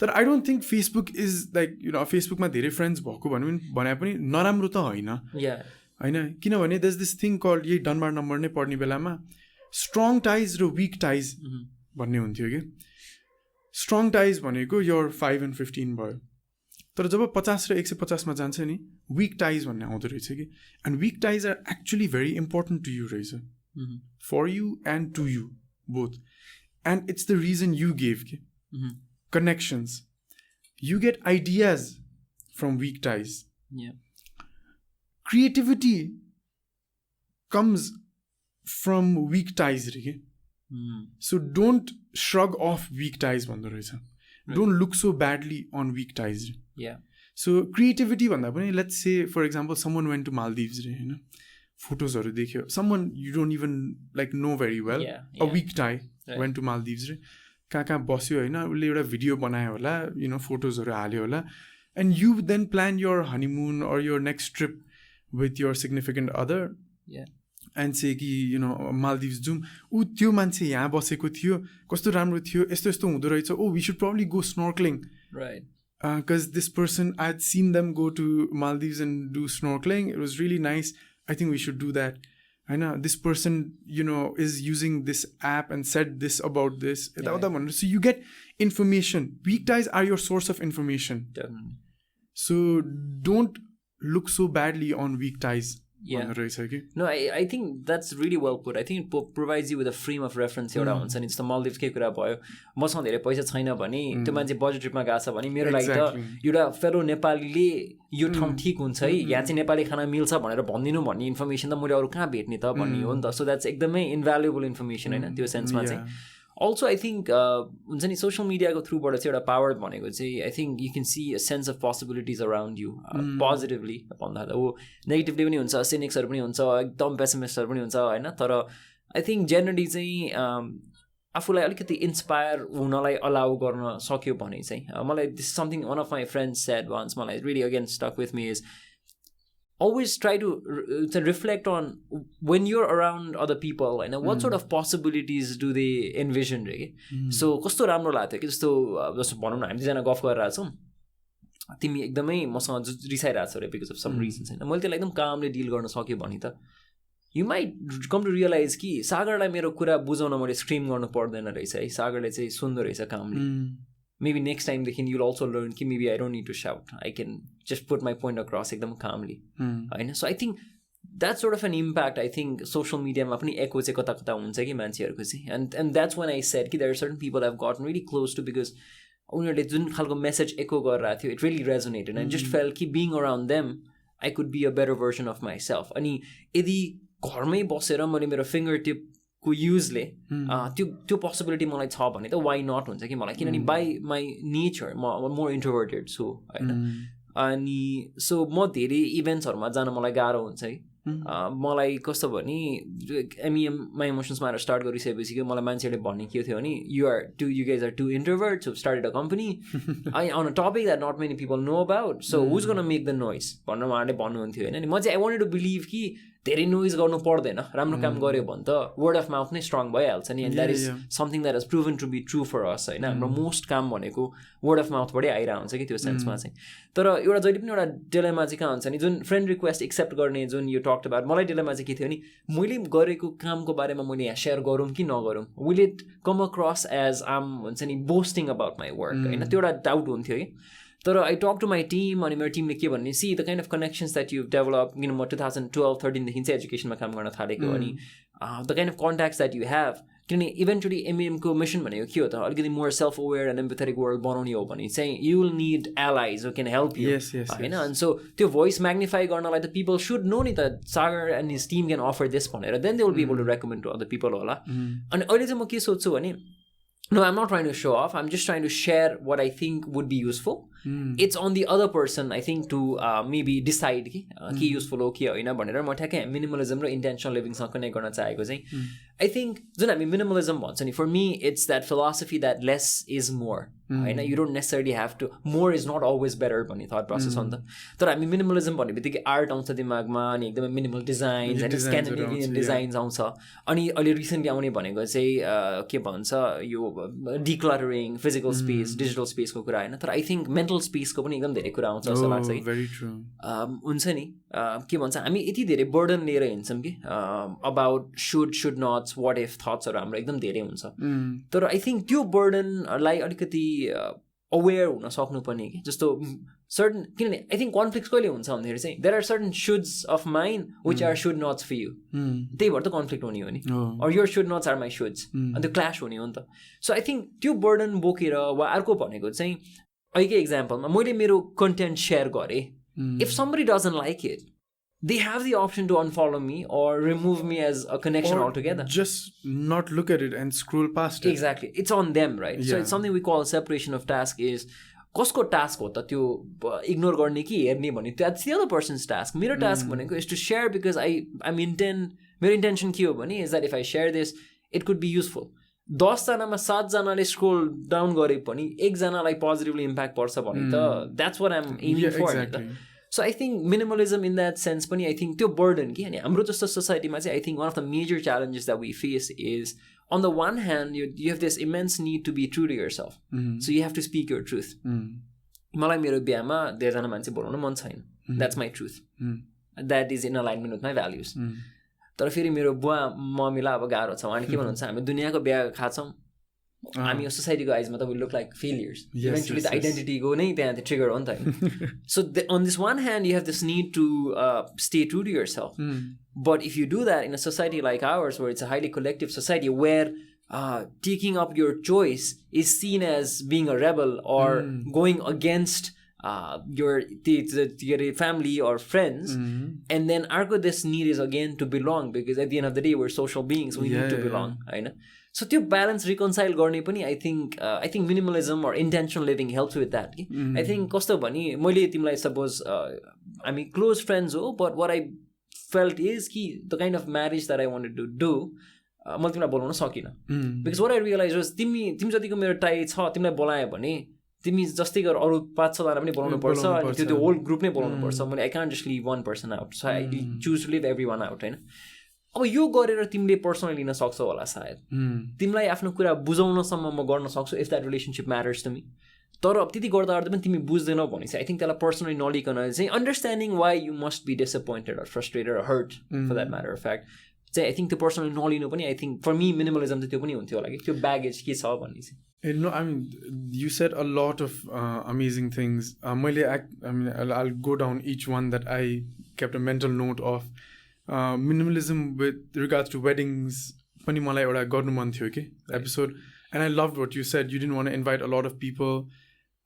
तर I don't think Facebook is like you know Facebookमा धेरै friends भएको भने पनि नराम्रो त होइन. होइन, किनभने there's this thing called यही Dunbar number नै पढ्ने बेलामा strong ties र weak ties भन्ने हुन्थ्यो कि. Strong ties भनेको your 5 and 15 भयो. तर जब 50 र 150 मा जान्छ नि weak ties भन्ने आउँदो रहेछ कि. And weak ties are actually very important to you रहेछ. For you and to you both. And it's the reason you gave. Connections. You get ideas from weak ties. Creativity comes from weak ties. So don't shrug off weak ties. Don't look so badly on weak ties. So creativity, let's say for example someone went to Maldives. Photos or dekhyo. Someone you don't even like know very well. A weak tie went to Maldives. कहाँ बस्यो होइन, उसले एउटा video बनायो होला, you know, फोटोजहरू हाल्यो होला, and you then plan your honeymoon or your next trip with your significant other and say कि you know Maldives जाउँ, ऊ त्यो मान्छे यहाँ बसेको थियो, कस्तो राम्रो थियो, यस्तो यस्तो हुँदो रहेछ, oh we should probably go snorkeling. because this person, I'd seen them go to Maldives and do snorkeling. It was really nice. I think we should do that. I know this person, is using this app and said this about this. So you get information. Weak ties are your source of information. Definitely. So don't look so badly on weak ties. Yeah. No, I think that's really well put. I think it provides you with a frame of reference. एउटा हुन्छ नि जस्तो मल्दिभ्सकै कुरा भयो मसँग धेरै पैसा छैन भने त्यो मान्छे बजेट ट्रिपमा गएको छ भने मेरो लागि त एउटा फेलो नेपालीले यो ठाउँ ठिक हुन्छ है यहाँ चाहिँ नेपाली खाना मिल्छ भनेर भनिदिनु भन्ने इन्फर्मेसन त मैले अरू कहाँ भेट्ने त भन्ने हो नि त. सो द्याट्स एकदमै इन्भ्यालुएबल इन्फर्मेसन होइन त्यो सेन्समा चाहिँ. Also, I think हुन्छ नि सोसियल मिडियाको थ्रुबाट चाहिँ एउटा पावर भनेको चाहिँ I think you can see a sense of possibilities around you positively भन्दा त ऊ नेगेटिभली पनि हुन्छ सिनिक्सहरू पनि हुन्छ एकदम पेसिमिस्टहरू पनि हुन्छ होइन. तर आई थिङ्क जेनरली चाहिँ आफूलाई अलिकति इन्सपायर हुनलाई अलाउ गर्न सक्यो भने चाहिँ मलाई this something one of my friends said once मलाई really again stuck with me is always try to reflect on when you're around other people and what sort of possibilities do they envision, right? So कस्तो राम्रो लाग्थ्यो कि जस्तो भनौँ न हामी दुईजना गफ गरिरहेको छौँ तिमी एकदमै मसँग रिसाइरहेको छौ रे बिकज अफ सम रिजन्स होइन मैले त्यसलाई एकदम कामले डिल गर्न सक्यो भने त you might come to realize कि सागरलाई मेरो कुरा बुझाउन मैले स्क्रिम गर्नु पर्दैन रहेछ है सागरले चाहिँ सुन्दो रहेछ कामले. Maybe next time you'll also learn कि maybe I don't need to shout. I can just put my point across एकदम calmly. So I think that's sort of an impact. I think social media मा पनि echo चाहिँ कता कता हुन्छ कि मान्छेहरूको चाहिँ and that's when I said कि there are certain people I've gotten really close to because उनीहरूले जुन खालको message echo गरिरहेको थियो it really resonated and I just felt कि being around them I could be a better version of myself. अनि यदि घरमै बसेर मैले मेरो fingertip को युजले त्यो पोसिबिलिटी मलाई छ भने त वाइ नट हुन्छ कि मलाई किनभने बाई माई नेचर म मोर इन्ट्रोभर्टेड छु होइन. अनि सो म धेरै इभेन्ट्सहरूमा जान मलाई गाह्रो हुन्छ है. मलाई कस्तो भने एमइएममा इमोसन्समा स्टार्ट गरिसकेपछि कि मलाई मान्छेहरूले भन्ने के थियो भने you guys are two introverts who started a company I on a topic that not many people know about so who's gonna make the noise भनेर उहाँहरूले भन्नुहुन्थ्यो होइन. अनि म चाहिँ आई वान्टेड टु बिलिभ कि धेरै नोइज गर्नु पर्दैन राम्रो काम गऱ्यो भने त वर्ड अफ माउथ नै स्ट्रङ भइहाल्छ नि. And that is something that is proven to be true for us होइन. हाम्रो मोस्ट काम भनेको वर्ड अफ माउथबाटै आइरहेको हुन्छ कि त्यो सेन्समा चाहिँ. तर एउटा जहिले पनि एउटा डिलेमा चाहिँ कहाँ हुन्छ नि जुन फ्रेन्ड रिक्वेस्ट एक्सेप्ट गर्ने जुन यो टक्ट अबाउट मलाई डिलेमा चाहिँ के थियो नि मैले गरेको कामको बारेमा मैले यहाँ सेयर गरौँ कि नगरौँ will it come across as आम हुन्छ नि बोस्टिङ अबाउट माई वर्क होइन त्यो एउटा डाउट हुन्थ्यो कि. तर I talk to my team अनि मेरो टिमले के भन्ने see the kind of connections that you develop किन म 2012-13देखि चाहिँ एजुकेसनमा काम गर्न थालेको अनि the kind of contacts that you have किनभने इभेन्चुली एमएमको मिसन भनेको के हो त अलिकति more self aware and empathetic world बनाउने हो भने चाहिँ you will need allies who can help you होइन. अनि सो त्यो भोइस म्याग्निफाई गर्नलाई त पिपल सुड नो नि त Sagar and his team can offer this भनेर then they will be able to recommend to other people होला. अनि अहिले चाहिँ म के सोध्छु भने no, I'm not trying to show off. I'm just trying to share what I think would be useful. It's on the other person, I think, to maybe decide कि useful हो कि होइन भनेर म ठ्याक्कै मिनिमलिजम र इन्टेन्सनल लिभिङसँग कनेक्ट गर्न चाहेको चाहिँ आई थिङ्क जुन हामी मिनिमलिजम भन्छ नि for me it's that philosophy that less is more होइन. You don't necessarily have to more is not always better भन्ने थट प्रोसेस हो नि त. तर हामी मिनिमलिजम भन्ने बित्तिकै आर्ट आउँछ दिमागमा अनि एकदमै मिनिमल डिजाइन्स होइन स्क्यान्डिनेभियन डिजाइन्स आउँछ. अनि अहिले रिसेन्टली आउने भनेको चाहिँ के भन्छ यो डिक्लटरिङ फिजिकल स्पेस डिजिटल स्पेसको कुरा होइन. तर आई थिङ्क मेन्टल स्पेसको पनि एकदम धेरै कुरा आउँछ जस्तो लाग्छ कि हुन्छ नि के भन्छ हामी यति धेरै बर्डन लिएर हिँड्छौँ कि about should nots what if थट्सहरू हाम्रो एकदम धेरै हुन्छ. तर आई थिङ्क त्यो बर्डनलाई अलिकति अवेर हुन सक्नुपर्ने कि जस्तो सर्टन किनभने आई थिङ्क कन्फ्लिक्ट कहिले हुन्छ भन्दाखेरि चाहिँ there are certain shoulds of mind which are should nots for you त्यही भएर त कन्फ्लिक्ट हुने हो नि or your should nots are my shoulds अनि त्यो क्ल्यास हुने हो नि त. सो आई थिङ्क त्यो बर्डन बोकेर वा अर्को भनेको चाहिँ अहिलेकै एक्जाम्पलमा मैले मेरो कन्टेन्ट सेयर गरेँ if somebody doesn't like it they have the option to unfollow me or remove me as a connection altogether. Just not look at it and scroll past it. Exactly. It's on them, right? So it's something we call separation of task is कसको task हो त त्यो ignore गर्ने कि हेर्ने भन्ने that's the other person's task. मेरो task भनेको is to share because मेरो इन्टेन्सन के हो भने is that if I share this it could be useful. 10 जनामा 7 जनाले स्क्रोल डाउन गरे पनि एकजनालाई पोजिटिभली इम्प्याक्ट पर्छ भने त that's what I'm aiming for. Exactly. So I think minimalism in that sense पनि I think त्यो burden कि अनि हाम्रो जस्तो सोसाइटीमा चाहिँ I think one of the major challenges that we face is on the one hand you have this immense need to be true to yourself. So you have to speak your truth. मलाई मेरो बिहामा धेरैजना मान्छे बोलाउन मन छैन. That's my truth. That is in alignment with my values. तर फेरि मेरो बुवा मम्मीलाई अब गाह्रो छ. उहाँले के भन्नुहुन्छ, हामी दुनियाँको बिहा खाछौँ, हामी यो सोसाइटीको आइजमा त we look like failures. Eventually the identity go नै त्यहाँ trigger हो नि त. So on this one hand you have this need to stay true to yourself. But if you do that in a society like ours, where it's a highly collective society, where taking up your choice is seen as being a rebel or going against your family or friends, and then this need is again to belong, because at the end of the day we're social beings, we need to belong, right? So to balance, reconcile गर्ने पनि I think minimalism or intentional living helps with that. I think कस्तो भने मैले तिमीलाई suppose हामी close friends हो, but what I felt is कि the kind of marriage that I wanted to do मैले तिमीलाई बोलाउन सकिनँ, because what I realized was तिमी जतिको मेरो टाइ छ तिमीलाई बोलायो भने तिमी जस्तै गर अरू 5-6 जना पनि बोलाउनु पर्छ, अनि त्यो होल ग्रुप नै बोलाउनु पर्छ. मैले I can't just leave one person out, so I choose to leave everyone out, हैन. अब यो गरेर तिमीले पर्सनली लिन सक्छौ होला सायद, तिमीलाई आफ्नो कुरा बुझाउनसम्म म गर्न सक्छु if that relationship matters to me. तर अब त्यति गर्दा पनि तिमी बुझ्दैनौ भने चाहिँ I think त्यसलाई पर्सनली नलिकन चाहिँ understanding why you must be disappointed or frustrated or hurt for that matter of fact चाहिँ I think त्यो पर्सनली नलिनु पनि I think for me minimalism चाहिँ त्यो पनि हुन्थ्यो होला कि त्यो baggage के छ भन्ने चाहिँ. No, I mean, you said a lot of amazing things. I'll go down each one that I kept a mental note of. Minimalism with regards to weddings, pani malai euta garnu man thyo ke episode, and I loved what you said. You didn't want to invite a lot of people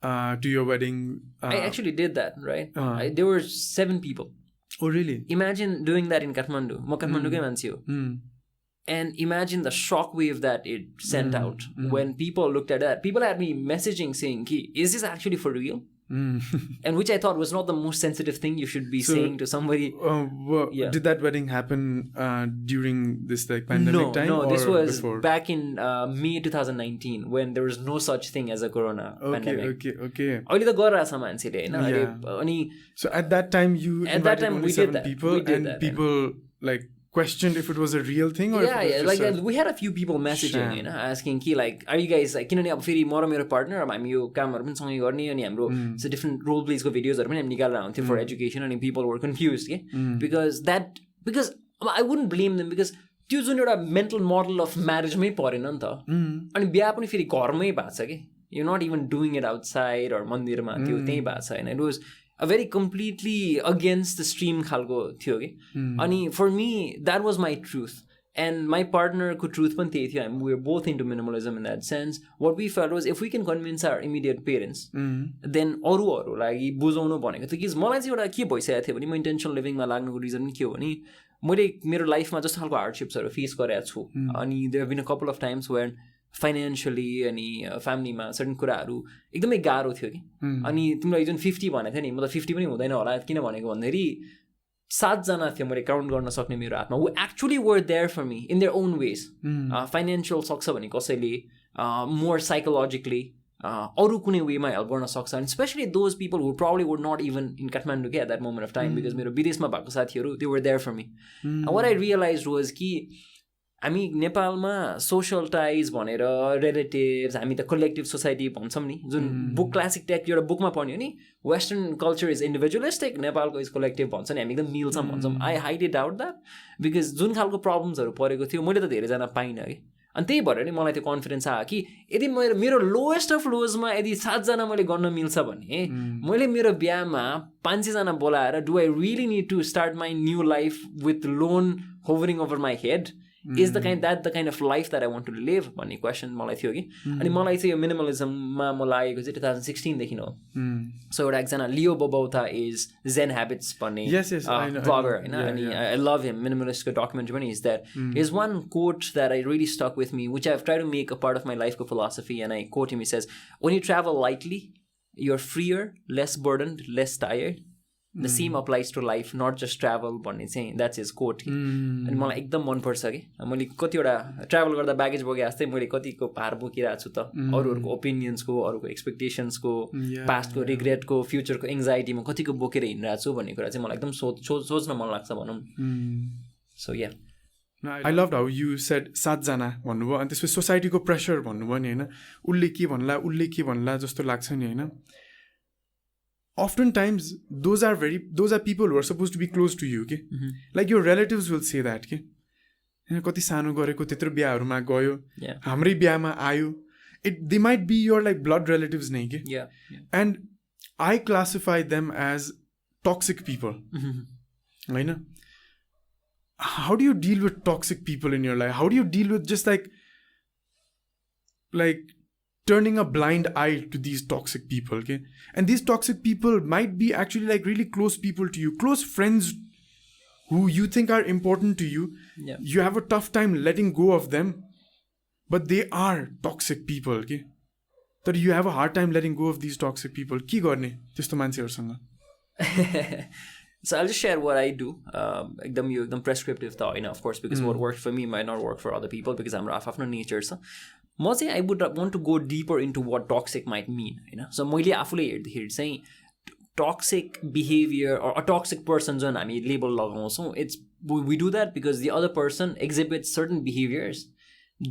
to your wedding. I actually did that, right? There were 7 people. Oh, really? Imagine doing that in Kathmandu. Ma Kathmandu ke manche ho. And imagine the shockwave that it sent out when people looked at that. People had me messaging saying, is this actually for real? And which I thought was not the most sensitive thing you should be saying to somebody. Did that wedding happen during this pandemic time? No, this was before? Back in May 2019 when there was no such thing as a corona pandemic. Okay. अहिले त गरिरहेछ मान्छेले हैन. अनि so at that time you invited only 7 people, and that, people like questioned if it was a real thing, or we had a few people messaging, you know, asking like, are you guys like, किनभने अब फेरि म र मेरो partner हामी यो कामहरु पनि सँगै गर्ने, अनि हाम्रो different role plays को भिडियोजहरु पनि हामी निकालेर आउँथ्यौं for education, and people were confused because I wouldn't blame them, because त्यो जुन एउटा mental model of marriage मै परेन नि त. अनि बिहा पनि फेरि घरमै भएको छ के, you're not even doing it outside or मन्दिरमा, त्यो त्यही भएको छ हैन. It was a very completely against the stream khalko थियो के. अनि for me that was my truth, and my partner ko truth पनि त्यही थियो. We were both into minimalism in that sense. What we felt was if we can convince our immediate parents, then अरूहरु लागि बुझाउनु भनेको थियो. कि मलाई चाहिँ एउटा के भइसकेको थियो भने म इन्टेन्सनल लिभिङमा लाग्नुको रिजन के हो भने मैले मेरो लाइफमा जस्तो खालको हार्डशिप्सहरु फेस गरेको छु, अनि there have been a couple of times where फाइनेन्शियली अनि फ्यामिलीमा सर्टन कुराहरू एकदमै गाह्रो थियो कि. अनि तिमीलाई जुन 50 भनेको थियो नि, मतलब 50 पनि हुँदैन होला, किन भनेको भन्दाखेरि 7 जना थियो मैले काउन्ट गर्न सक्ने मेरो हातमा, who actually were there for me in their own ways. Financial सक्छ भने कसैले, मोर साइकोलोजिकली अरू कुनै वेमा हेल्प गर्न सक्छ, and especially those people who probably were not even in Kathmandu at that moment of time, because मेरो विदेशमा भएको साथीहरू, they were there for me. And what I realized was कि हामी नेपालमा सोशल टाइज भनेर रिलेटिभ्स, हामी त कलेक्टिभ सोसाइटी भन्छौँ नि, जुन बुक क्लासिक टेक एउटा बुकमा पढ्यो नि, वेस्टर्न कल्चर इज इन्डिभिजुअलिस्टिक, नेपालको इज कलेक्टिभ भन्छ नि, हामी एकदम मिल्छौँ भन्छौँ. आई हाइडली डाउट द्याट, बिकज जुन खालको प्रब्लम्सहरू परेको थियो मैले त धेरैजना पाइनँ कि. अनि त्यही भएर नि मलाई त्यो कन्फिडेन्स आयो कि यदि मेरो लोएस्ट अफ लोजमा यदि 7 जना मैले गर्न मिल्छ भने मैले मेरो बिहामा 500 जना बोलाएर do I really need to start my new life with loan hovering over my head? Is the kind of life that I want to live? भन्ने क्वेसन मलाई थियो कि. अनि मलाई चाहिँ यो मिनिमलिजममा म लागेको चाहिँ 2016 देखि हो. सो एउटा एकजना Leo Babauta is Zen habits भन्ने ब्लगर हैन, अनि आई लभ हिम. मिनिमलिस्टको डकुमेन्ट्री पनि is that. Is one quote that I really stuck with me, which I have try to make a part of my लाइफको philosophy, and I quote him. He says, when you travel lightly, you're freer, less burdened, less tired. The same applies to life, not just travel भन्ने चाहिँ, that's his coat. अनि मलाई एकदम मनपर्छ कि. मैले कतिवटा ट्राभल गर्दा ब्यागेज बोके जस्तै मैले कतिको भार बोकिरहेको छु त, अरूहरूको ओपिनियन्सको, अरूको एक्सपेक्टेसन्सको, पास्टको रिग्रेटको, फ्युचरको एङ्जाइटीमा कतिको बोकेर हिँडिरहेको छु भन्ने कुरा चाहिँ मलाई एकदम सोच्न मन लाग्छ भनौँ. So yeah I loved how you said 7 जना भन्नुभयो, अनि त्यसपछि सोसाइटीको प्रेसर भन्नुभयो नि होइन, उसले के भन्ला जस्तो लाग्छ नि होइन. oftentimes those are people who are supposed to be close to you, okay? Like your relatives will say that, okay? कति सानो गरेको त्यत्रो बिहाहरूमा गयो हाम्रै बिहामा आयो they might be your like blood relatives नै के and I classify them as toxic people. हैन? How do you deal with toxic people in your life? How do you deal with just like turning a blind eye to these toxic people, okay? And these toxic people might be actually like really close people to you, close friends who you think are important to you. You have a tough time letting go of them, but they are toxic people, okay? That you have a hard time letting go of these toxic people. के गर्ने त्यस्तो मान्छेहरुसँग? So I'll just share what I do. एकदम prescriptive त हैन, of course, because what worked for me might not work for other people because हाम्रो आफ्नो nature छ. म चाहिँ I would want to go deeper into what toxic might mean, हैन? So मैले आफूले हेर्दाखेरि चाहिँ toxic behavior or a toxic person जुन हामी label लगाउँछौं, it's we do that because the other person exhibits certain behaviors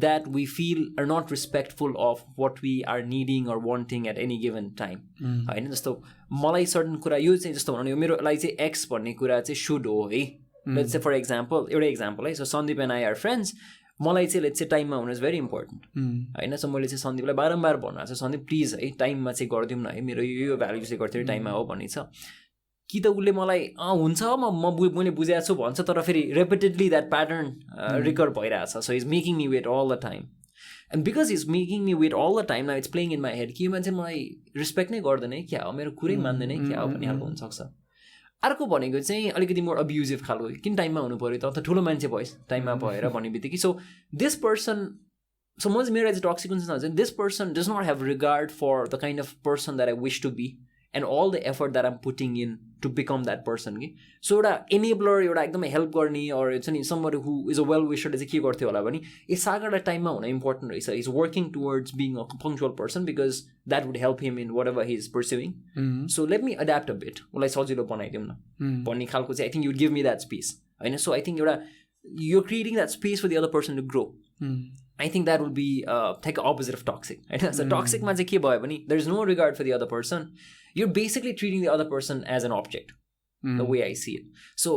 that we feel are not respectful of what we are needing or wanting at any given time. हैन? जस्तो मलाई certain कुरा यो चाहिँ जस्तो भन्नु मेरो लागि चाहिँ x भन्ने कुरा चाहिँ should हो है. Let's say for example, एउटा example है. So Sandeep and I are friends. मलाई चाहिँ let's say टाइममा हुनु is very important. हैन? So मैले चाहिँ सन्दीपलाई बारम्बार भन्नु छ सन्दीप प्लिज है टाइममा चाहिँ गरिदिउँ न है मेरो यो भ्याल्यु चाहिँ गर्थ्यो टाइममा हो भन्ने छ. कि त उसले मलाई हुन्छ मैले बुझाएको छु भन्छ तर फेरि repeatedly that pattern recur भइरहेछ. So he's making me wait all the time. And because he's making me wait all the time, now it's playing in my head कि यो मान्छे मलाई रेस्पेक्ट नै गर्दैन है क्या हो मेरो कुरै मान्दैन है क्या हो भन्ने खालको हुन सक्छ. अर्को भनेको चाहिँ अलिकति मोर अब्युजिभ खालको किन टाइममा हुनु पर्यो त ठुलो मान्छे भइस टाइममा भएर भन्ने बित्तिकै सो दिस पर्सन सो म चाहिँ मेरो चाहिँ टक्सिक हुन्छ चाहिँ this person does not have regard for the kind of person that I wish to be and all the effort that I'm putting in to become that person कि. So एउटा enabler एउटा एकदमै help गर्ने अर हुन्छ नि somebody who is a well विशरले चाहिँ के गर्थ्यो होला भने ए सागरलाई टाइममा हुन इम्पोर्टेन्ट रहेछ. Is working towards being a punctual person because that would help him in whatever he is pursuing. So let me adapt a bit उसलाई सजिलो बनाइदिउँ न भन्ने खालको चाहिँ I think you give me that space होइन. So I think एउटा you're creating that space for the other person to grow. I think that will be take opposite of toxic. Right? So toxic man ke bhayo bhani there is no regard for the other person. You're basically treating the other person as an object. The way I see it. So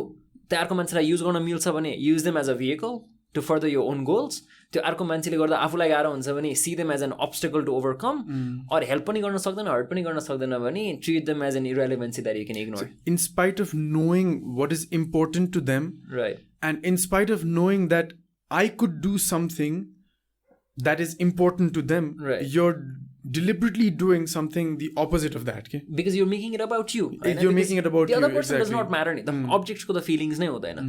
the arko manchela use गर्न मिल्छ भने use them as a vehicle to further your own goals. त्यो अर्को मान्छेले गर्दा आफूलाई गाह्रो हुन्छ भने see them as an obstacle to overcome. or help पनि गर्न सक्दैन hurt पनि गर्न सक्दैन भने treat them as an irrelevancy that you can ignore. So in spite of knowing what is important to them, right, and in spite of knowing that I could do something that is important to them, right, you're deliberately doing something the opposite of that, okay? Because you're making it about you. Right? You're making it about the you. The other person exactly. does not matter. The objects ko the feelings nahi hota hai na.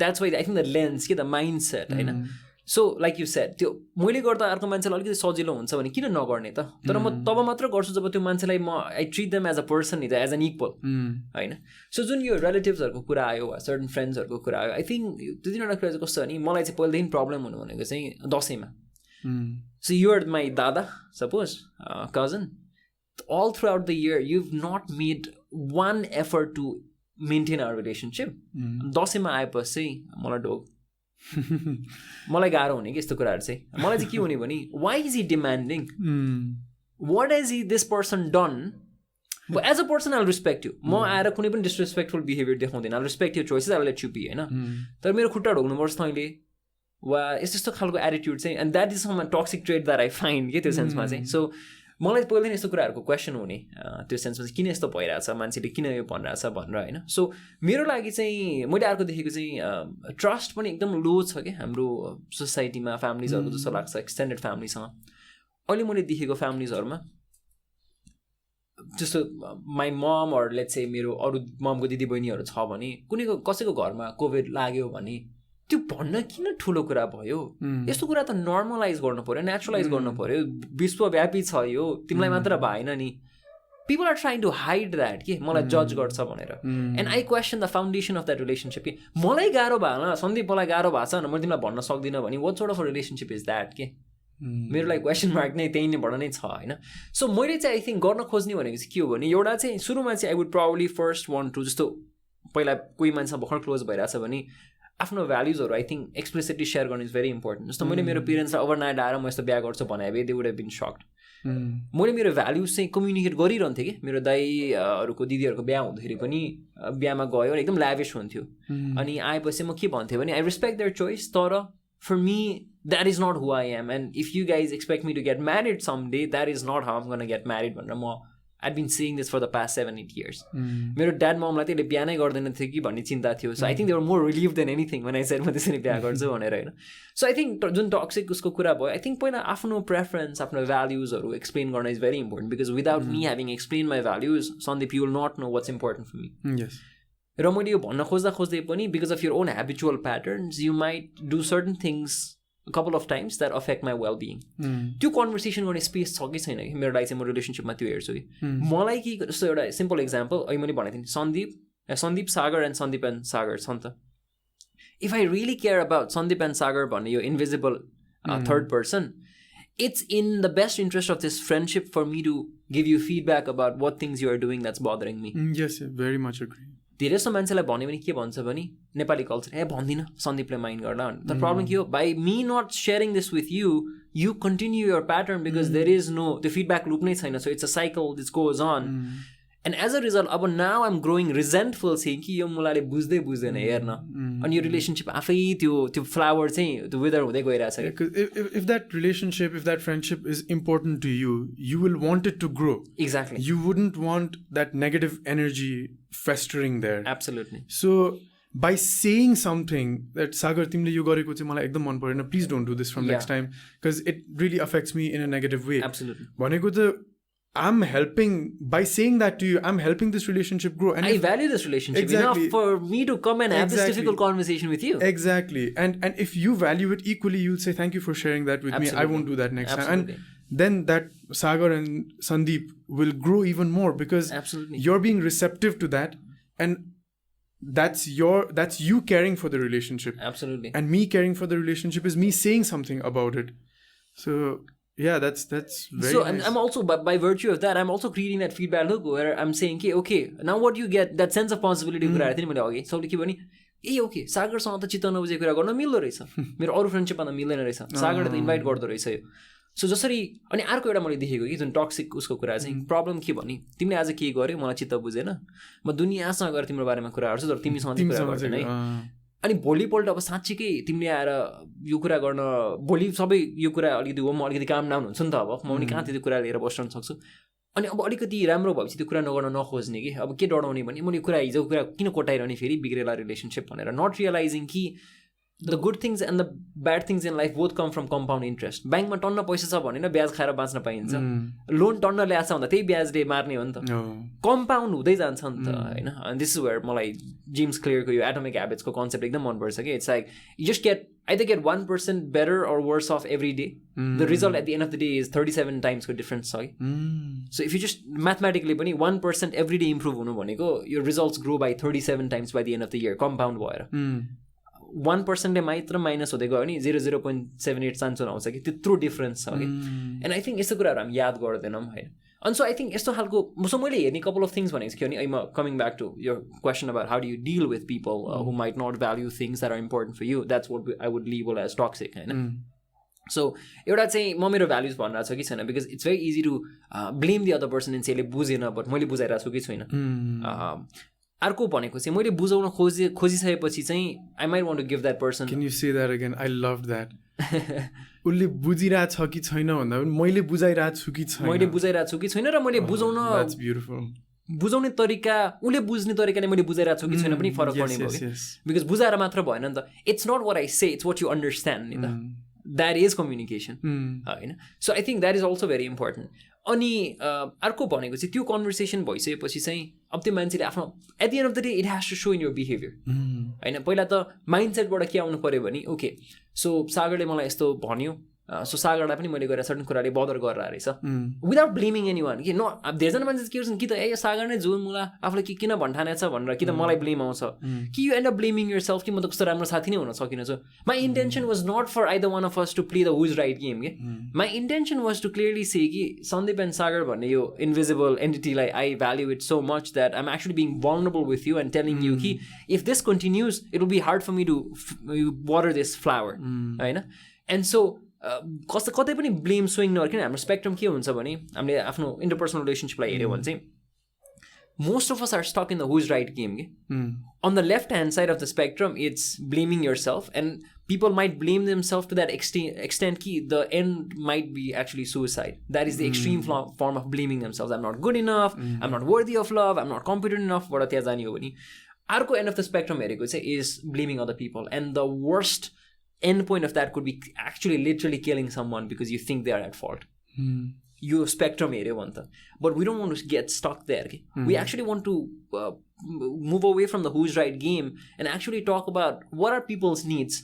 That's why I think the lens, the mindset, hai na. So like you said, त्यो मैले गर्दा अर्को मान्छेलाई अलिकति सजिलो हुन्छ भने किन नगर्ने त. तर म तब मात्र गर्छु जब त्यो मान्छेलाई म I treat them as a person नि त एज एन इक्वल हैन. सो जुन यो रिलेटिभ्सहरुको कुरा आयो वा सर्टन फ्रेन्ड्सहरुको कुरा आयो आई थिङ्क त्यो तिनवटा कुरा चाहिँ कस्तो भने मलाई चाहिँ पहिलेदेखि प्रब्लम हुनु भनेको चाहिँ दसैँमा. So you are my dada, suppose, cousin. All throughout the year, you've not made one effort to maintain our relationship. दसैँमा आएपछि मलाई ढोग मलाई गाह्रो हुने कि यस्तो कुराहरू चाहिँ मलाई चाहिँ के हुने भने why is he demanding? What has this person done? But as a person I'll respect you. म आएर कुनै पनि disrespectful behavior देखाउँदैन. I'll respect your choices. I'll let you be हैन. तर मेरो खुट्टा ढोग्नुपर्छ तैँले वा यस्तो खालको एटिट्युड चाहिँ and that is some toxic trait that I find के त्यो सेन्समा चाहिँ. सो मलाई पहिल्यै यस्तो कुराहरूको क्वेसन हुने त्यो सेन्समा चाहिँ किन यस्तो भइरहेछ मान्छेले किन यो भनिरहेछ भनेर होइन. सो मेरो लागि चाहिँ मैले अर्को देखेको चाहिँ ट्रस्ट पनि एकदम लो छ क्या हाम्रो सोसाइटीमा फ्यामिलीजहरूको जस्तो लाग्छ एक्सटेन्डेड फ्यामिलीसँग. अहिले मैले देखेको फ्यामिलीजहरूमा जस्तो my mom or let's say मेरो अरू ममको दिदी बहिनीहरू छ भने कुनैको कसैको घरमा कोभिड लाग्यो भने त्यो भन्न किन ठुलो कुरा भयो. यस्तो कुरा त नर्मलाइज गर्नु पर्यो नेचुरलाइज गर्नु पर्यो. विश्वव्यापी छ यो तिमीलाई मात्र भएन नि. People are trying to hide that कि मलाई जज गर्छ भनेर. And I question the foundation of that relationship कि मलाई गाह्रो भएन सन्दीप मलाई गाह्रो भएको छ भने म तिमीलाई भन्न सक्दिनँ भने what sort of a relationship is that के. मेरो लागि क्वेसन मार्क नै त्यही नैबाट नै छ होइन. सो मैले चाहिँ आई थिङ्क गर्न खोज्ने भनेको चाहिँ के हो भने एउटा चाहिँ सुरुमा चाहिँ I would proudly first want to जस्तो पहिला कोही मान्छे भर्खर क्लोज भइरहेछ भने आफ्नो भ्याल्युजहरू आई थिङ्क एक्सप्लिसिटली सेयर गर्नु इज भेरी इम्पोर्टेन्ट. जस्तो मैले मेरो पेरेन्ट्सलाई ओभरनाइट आएर म यस्तो बिहा गर्छु भने they would have been sucked. मैले मेरो भ्याल्युज चाहिँ कम्युनिकेट गरिरहन्थेँ कि मेरो दाईहरूको दिदीहरूको बिहा हुँदाखेरि पनि बिहामा गयो एकदम ल्याभिस हुन्थ्यो अनि आएपछि म के भन्थेँ भने आई रेस्पेक्ट देयर चोइस तर for me that is not who I am and if you guys expect me to get married some day that is not how am gonna get married भनेर म I'd been seeing this for the past 7-8 years. मेरो dad ममलाई त्यसले बिहा नै गर्दैन थियो कि भन्ने चिन्ता थियो so I think they were more relieved than anything when I said म त्यसरी बिहा गर्छु भनेर होइन सो आई थिङ्क जुन टक्सिक उसको कुरा भयो आई थिङ्क पहिला आफ्नो प्रेफरेन्स आफ्नो भ्याल्युजहरू एक्सप्लेन गर्न is very important because without me having explain my values Sandeep you will not know what's important for me र मैले यो भन्न खोज्दै पनि because of your own habitual patterns you might do certain things couple of times that affect my well-being. त्यो conversation गर्ने space छ कि छैन कि मेरो लागि चाहिँ म रिलेसनसिपमा त्यो हेर्छु कि मलाई कि जस्तो एउटा सिम्पल इक्जाम्पल अहिले मैले भनेको थिएँ सन्दीप सागर एन्ड सन्दीप एन्ड सागर छ नि त if I really care about Sandeep and Sagar भन्ने यो invisible third person it's in the best interest of this friendship for me to give you feedback about what things you are doing that's bothering me. Yes, very much agree. धेरै जस्तो मान्छेलाई भन्यो भने के भन्छ भने नेपाली कल्चर भन्दिनँ सन्दीपले माइन्ड गर्ला द प्रब्लम के हो by me not sharing this with you continue your pattern because there is no त्यो फिडब्याक लुप नै छैन so it's a cycle this goes on and as a result अब now I'm growing resentful चाहिँ कि यो मुलाले बुझ्दैन हेर्न अनि यो रिलेसनसिप आफै त्यो फ्लावर चाहिँ त्यो वेदर हुँदै गइरहेछ if that relationship if that friendship is important to you will want it to grow exactly you wouldn't want that negative energy festering there absolutely so by saying something that Sagar timle yo gareko chai malai ekdam man pareन please don't do this from next time because it really affects me in a negative way absolutely bhaneko ta I'm helping by saying that to you I'm helping this relationship grow and I value this relationship enough for me to come and have this difficult conversation with you exactly and if you value it equally you'll say thank you for sharing that with me I won't do that next time and then that Sagar and Sandeep will grow even more because you're being receptive to that and that's you caring for the relationship absolutely and me caring for the relationship is me saying something about it so yeah that's very so nice. I'm also by virtue of that I'm also creating that feedback loop where I'm saying okay now what you get that sense of possibility कुरा थिए नि मैले अघि सबले के भने ए okay सागरसँग त चित्त नबुझेको कुरा गर्न मिल्दो रहेछ मेरो अरू फ्रेन्डसिपमा त मिल्दैन रहेछ सागरले त इन्भाइट गर्दो रहेछ यो सो जसरी अनि अर्को एउटा मैले देखेको कि जुन टक्सिक उसको कुरा चाहिँ प्रब्लम के भने तिमीले आज के गर्यो मलाई चित्त बुझेन म दुनियाँसँग गएर तिम्रो बारेमा कुरा गर्छु तर तिमीसँग कुरा गर्दैन है अनि भोलिपल्ट अब साँच्चीकै तिमीले आएर यो कुरा गर्न भोलि सबै यो कुरा अलिकति हो म अलिकति काम डाउन हुन्छ नि त अब म पनि कहाँ त्यो कुरा लिएर बस्न सक्छु अनि अब अलिकति राम्रो भएपछि त्यो कुरा नगर्न नखोज्ने कि अब के डराउने भने मैले कुरा हिजोको कुरा किन कोटाइरहने फेरि बिग्रेला रिलेसनसिप भनेर नट रियलाइजिङ कि the good things and the bad things in life both come from compound interest ब्याङ्कमा टन्न पैसा छ भने ब्याज खाएर बाँच्न पाइन्छ लोन टन्न ल्याएको छ भन्दा त्यही ब्याजले मार्ने हो नि त कम्पाउन्ड हुँदै जान्छ नि त होइन अनि दिस इज वेयर मलाई जेम्स क्लियरको यो एटोमिक ह्याबिट्सको कन्सेप्ट एकदम मनपर्छ कि it's like you just get either get 1% better or worse off every day the result at the end of the day is 37 times ko difference छ so if you just mathematically पनि 1% every day improve हुनु भनेको your results grow by 37 times by the end of the year compound भएर 1% मात्र minus हुँदै गयो भने 0.78 chance आउँछ कि त्यत्रो डिफरेन्स छ कि एन्ड आई थिङ्क यस्तो कुराहरू हामी याद गर्दैनौँ होइन अनि सो आई थिङ्क यस्तो खालको सो मैले हेर्ने कपाल अफ थिङ्स भनेको छु कि अनि coming back to your question about how do you deal with people who might not value things that are important for you that's what I would label as toxic होइन so एउटा चाहिँ म मेरो values भनिरहेको छु कि छैन because it's very easy to blame the other person in यसले बुझेन बट मैले बुझाइरहेको छु कि छैन अर्को भनेको चाहिँ मैले बुझाउन खोजिसकेपछि चाहिँ I might want to give that person can you say that again I love that उसले बुझिरहेको छ कि छैन भन्दा पनि मैले बुझाइरहेको छु कि छैन र मैले बुझाउन द्याट्स ब्युटिफुल बुझाउने तरिका उसले बुझ्ने तरिकाले मैले बुझाइरहेको छु कि छैन पनि फरक पर्ने भयो बिकज बुझाएर मात्र भएन नि त it's not what I say it's what you understand नि त द्याट इज कम्युनिकेसन होइन so I think that is also very important अनि अर्को भनेको चाहिँ त्यो कन्भर्सेसन भइसकेपछि चाहिँ अब त्यो मान्छेले आफ्नो at the end of the day it has to show in your behaviour होइन पहिला त माइन्ड सेटबाट के आउनु पऱ्यो भने ओके सो सागरले मलाई यस्तो भन्यो सो सागरलाई पनि मैले गरेर सर्टन कुराले बदर गरेर रहेछ विदाउट ब्लेमिङ एनी वान कि न अब धेरैजना मान्छे के गर्छन् कि त ए सागर नै जुन मलाई आफूले कि किन भन्ठानेछ भनेर कि त मलाई ब्लेम आउँछ कि you end up blaming yourself कि म त कस्तो राम्रो साथी नै हुन सकिनछु my intention was not for either one of us to play the who's right game के my intention was to clearly say कि सन्दीप एन्ड सागर भन्ने यो इन्भिजिबल एन्टिटीलाई I value it so much that I am actually being vulnerable with you and telling you कि if this continues it will be hard for me to water this flower होइन and so कतै पनि blame swing नगर्ने किन हाम्रो spectrum के हुन्छ भने हामीले आफ्नो इन्टरपर्सनल रिलेसनसिपलाई हेऱ्यो भने चाहिँ most of us are stuck in the who's right game. On the left hand side of the spectrum, it's blaming yourself, and people might blame themselves to that extent ki the end might be actually suicide. That is the extreme form of blaming themselves. I'm not good enough, I'm not worthy of love, I'm not competent enough. Arko end of the spectrum is blaming other people, and the worst end point of that could be actually literally killing someone because you think they are at fault. You spectrum area but we don't want to get stuck there. We actually want to move away from the who's right game and actually talk about what are people's needs,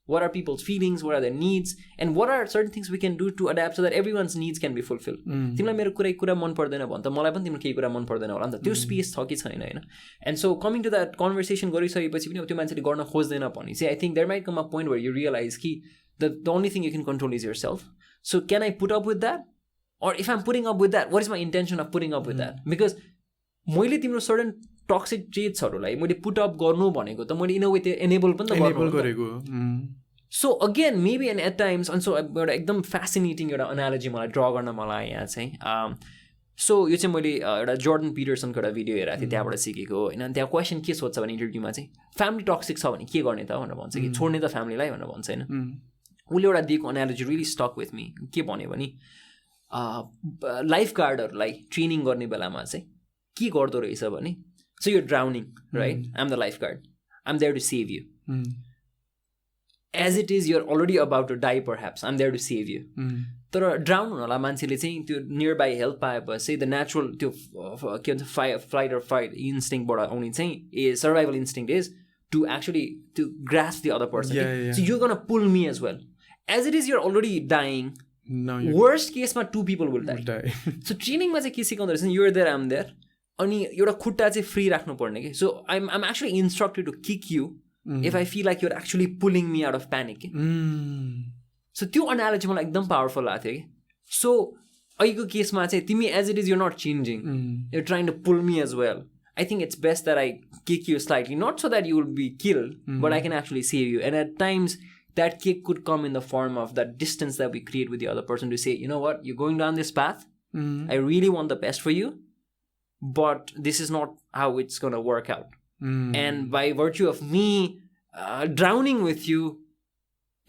what are people's feelings, what are their needs, and what are certain things we can do to adapt so that everyone's needs can be fulfilled. तिमीलाई मेरो कुरा मन पर्दैन भन्छ मलाई पनि तिम्रो केही कुरा मन पर्दैन होला नि त त्यो स्पेस छ कि छैन हैन. And so coming to that conversation गरिसकेपछि पनि त्यो मान्छेले गर्न खोज्दैन पनि चाहिँ I think there might come a point where you realize कि the only thing you can control is yourself. So can I put up with that? Or if I'm putting up with that, what is my intention of putting up with that? Because मैले तिम्रो certain toxic traitsहरूलाई मैले put up गर्नु भनेको त मैले in a way enable पनि त गरेको. So again, maybe and at times, and so एउटा एकदम fascinating एउटा analogy मलाई draw गर्न मलाई यहाँ चाहिँ so यो चाहिँ मैले एउटा जोर्डन पिटरसनको एउटा भिडियो हेरेको थिएँ त्यहाँबाट सिकेको हैन. त्यहाँ क्वेसन के सोध्छ भने इन्टरभ्यूमा चाहिँ फ्यामिली टक्सिक छ भने के गर्ने त भनेर भन्छ कि छोड्ने त फ्यामिलीलाई भनेर भन्छ हैन. उसले एउटा दिएको analogy really stuck with me. के भन्यो भने लाइफ गार्डहरूलाई ट्रेनिङ गर्ने बेलामा चाहिँ के गर्दो रहेछ भने so you drowning right I am the lifeguard I am there to save you as it is you're already about to die perhaps I am there to save you. तर drown हुनलाई मान्छेले चाहिँ त्यो nearby help पाएपछि the natural त्यो के भन्छ flight or fight इन्स्टिङबाट आउने चाहिँ a survival instinct is to actually to grasp the other person. So you gonna pool me as well as it is you're already dying. Worst केसमा 2 people will die. So ट्रेनिङमा चाहिँ के सिकाउँदो रहेछ you're there I'm there अनि एउटा खुट्टा चाहिँ free राख्नु पर्ने कि. So I'm actually instructed to kick you if I feel like you're actually pulling me out of panic कि. सो त्यो एनालोजी मलाई एकदम पावरफुल लाग्थ्यो कि. सो अहिलेको केसमा चाहिँ तिमी as it is you're not changing, you're trying to pull me as well. I think it's best that I kick you slightly, not so that you will be killed, but I can actually save you. And at times, that kick could come in the form of that distance that we create with the other person to say, you know what, you're going down this path. I really want the best for you, but this is not how it's going to work out. And by virtue of me drowning with you,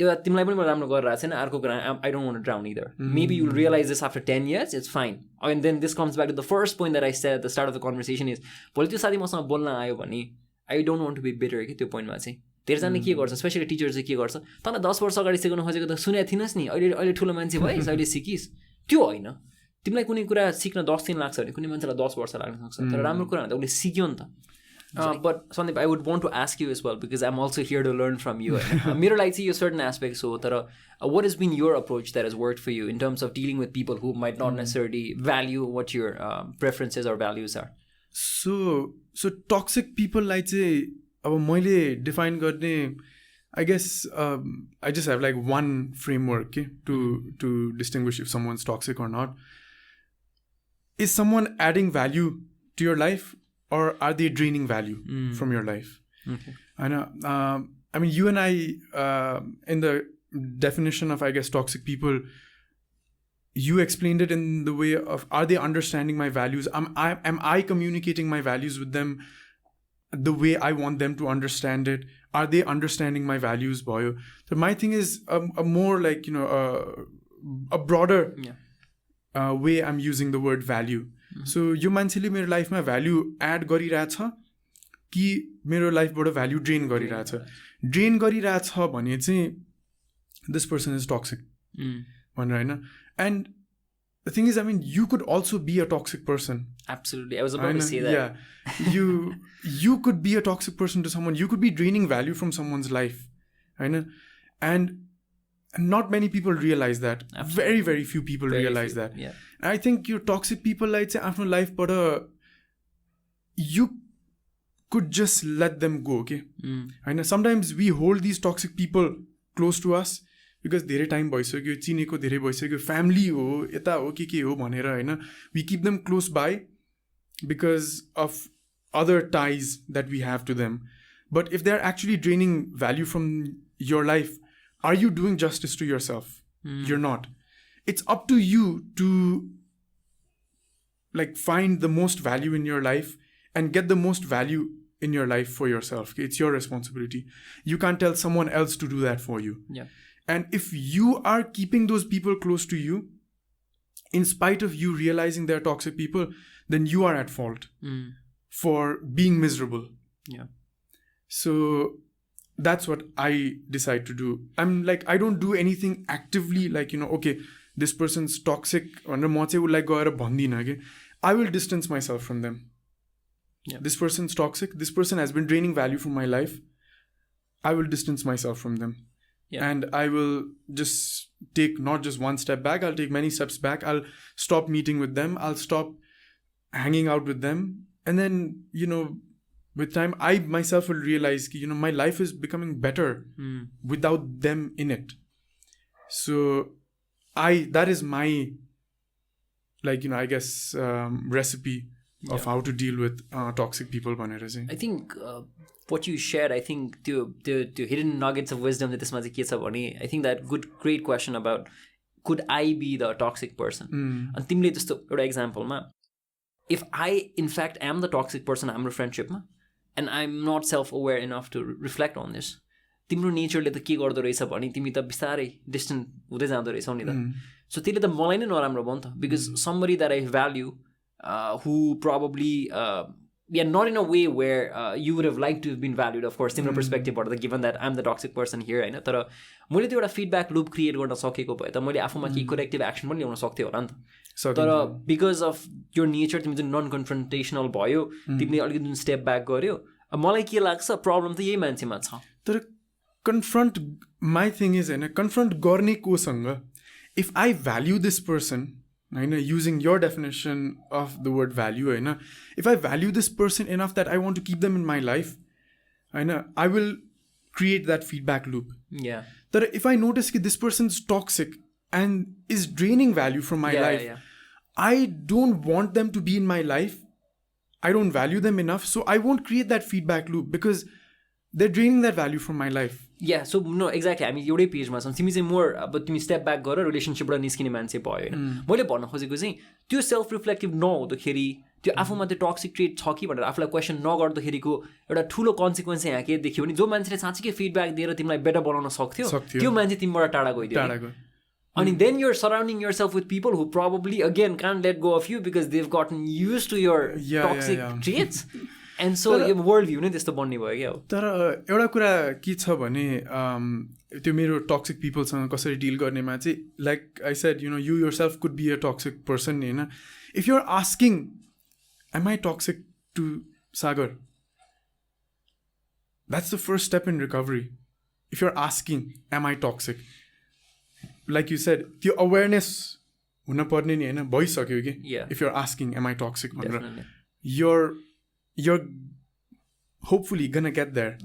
तिमीलाई पनि राम्रो गरिरहेको छैन अर्को कुरा I don't want to drown either. Maybe you'll realize this after 10 years, it's fine. And then this comes back to the first point that I said at the start of the conversation is भोलि त्यो साथी मसँग बोल्न आयो भने I don't want to be bitter कि त्यो पोइन्टमा चाहिँ. धेरैजनाले के गर्छ स्पेसली टिचर चाहिँ के गर्छ तँलाई 10 वर्ष अगाडि सिकाउन खोजेको त सुनेको थिइनस् नि अहिले ठुलो मान्छे भइस् अहिले सिकिस्. त्यो होइन. तिमीलाई कुनै कुरा सिक्न 10 दिन लाग्छ भने कुनै मान्छेलाई 10 वर्ष लाग्न सक्छ. तर राम्रो कुरा भन्दा उसले सिक्यो नि त. But Sandeep, I would want to ask you as well because I'm also here to learn from you. मेरो लागि चाहिँ यो certain aspects हो तर what has been your approach that has worked for you in terms of dealing with people who might not necessarily value what your preferences or values are? So toxic people like चाहिँ अब मैले define गर्ने I guess I just have like one framework to distinguish if someone's toxic or not. Is someone adding value to your life? Or are they draining value from your life? Okay. I know. I mean, you and I, in the definition of, I guess, toxic people, you explained it in the way of, are they understanding my values? Am I communicating my values with them the way I want them to understand it? Are they understanding my values, boy? So my thing is a more like, a broader way I'm using the word value. So यो मान्छेले मेरो लाइफमा value add गरिरहेछ कि मेरो लाइफबाट value drain गरिरहेछ भने चाहिँ दिस पर्सन इज टक्सिक भनेर होइन. And the thing is I mean you could also be a toxic person. Absolutely, I was about to say that. Yeah, you could be a toxic person to someone. You could be draining value from someone's life, होइन. And not many people realize that. Absolutely. Very, very few people realize that. Yeah. And I think your toxic people like say after life, but you could just let them go, okay? And sometimes we hold these toxic people close to us because धेरै time भइसक्यो चिनेको धेरै भइसक्यो family हो यता हो के हो भनेर होइन. We keep them close by because of other ties that we have to them. But if they're actually draining value from your life, are you doing justice to yourself? You're not. It's up to you to like find the most value in your life and get the most value in your life for yourself. It's your responsibility. You can't tell someone else to do that for you. Yeah. And if you are keeping those people close to you, in spite of you realizing they're toxic people, then you are at fault for being miserable. Yeah. So that's what I decide to do. I'm like, I don't do anything actively like, okay, this person's toxic. I will distance myself from them. Yeah. This person's toxic. This person has been draining value from my life. I will distance myself from them. Yeah. And I will just take not just one step back. I'll take many steps back. I'll stop meeting with them. I'll stop hanging out with them. And then, with time, I myself will realize, my life is becoming better without them in it. So that is my, I guess, recipe of how to deal with toxic people. I think what you shared, I think the hidden nuggets of wisdom that this I think that great question about could I be the toxic person? And timle jasto euta example ma, if I in fact am the toxic person हाम्रो friendship ma, and I'm not self-aware enough to reflect on this, तिम्रो नेचरले त के गर्दो रहेछ भने तिमी त बिस्तारै डिस्टेन्ट हुँदै जाँदो रहेछौ नि त. सो त्यसले त मलाई नै नराम्रो भयो नि त, because somebody that I value who probably not in a way where you would have liked to have been valued, of course, तिम्रो पर्सपेक्टिभबाट त, given that I'm the toxic person here, होइन. तर मैले त्यो एउटा फिडब्याक लुप क्रिएट गर्न सकेको भए त मैले आफूमा केही करेक्टिभ एक्सन पनि ल्याउन सक्थेँ होला नि त. तर बिकज अफ your नेचर तिमी जुन नन कन्फ्रन्टेसनल भयो, तिमीले अलिकति जुन स्टेप ब्याक गर्यो, मलाई के लाग्छ प्रब्लम त यही मान्छेमा छ. तर कन्फ्रन्ट, माई थिङ इज होइन, कन्फ्रन्ट गर्ने कोसँग, if I value this person, होइन, using your definition of the word value, होइन, if I value this person enough that I want to keep them in my life, होइन, I will create that feedback loop. तर if I notice कि this person is toxic and is draining value from my life, I don't want them to be in my life. I don't value them enough, so I won't create that feedback loop because they're draining that value from my life. Yeah, so no, exactly. I mean, एउटै पेजमा छौँ, तिमी चाहिँ more अब तिमी step back गरेर रिलेसनसिपबाट निस्किने मान्छे भयो होइन. मैले भन्न खोजेको चाहिँ त्यो सेल्फ रिफ्लेक्टिभ नहुँदाखेरि, त्यो आफूमा त्यो टक्सिक ट्रेट छ कि भनेर आफूलाई क्वेसन नगर्दाखेरिको एउटा ठुलो कन्सिक्वेन्स यहाँ के देख्यो भने, जो मान्छेले साँच्चीकै फिडब्याक दिएर तिमीलाई बेटर बनाउन सक्थ्यो, त्यो मान्छे तिमीबाट टाढा गइदियो. And then you're surrounding yourself with people who probably, again, can't let go of you because they've gotten used to your toxic traits. And so your worldview नै त्यस्तो बन्ने भयो क्या. तर एउटा कुरा के छ भने, त्यो मेरो टक्सिक पिपलसँग कसरी डिल गर्नेमा चाहिँ, like I said, you yourself could be a toxic person, होइन. If you're asking, am I toxic to Sagar? That's the first step in recovery. If you're asking, am I toxic? Like you said, त्यो awareness हुन पर्ने नि, होइन, भइसक्यो कि. If you're asking, am I toxic? You're hopefully gonna get there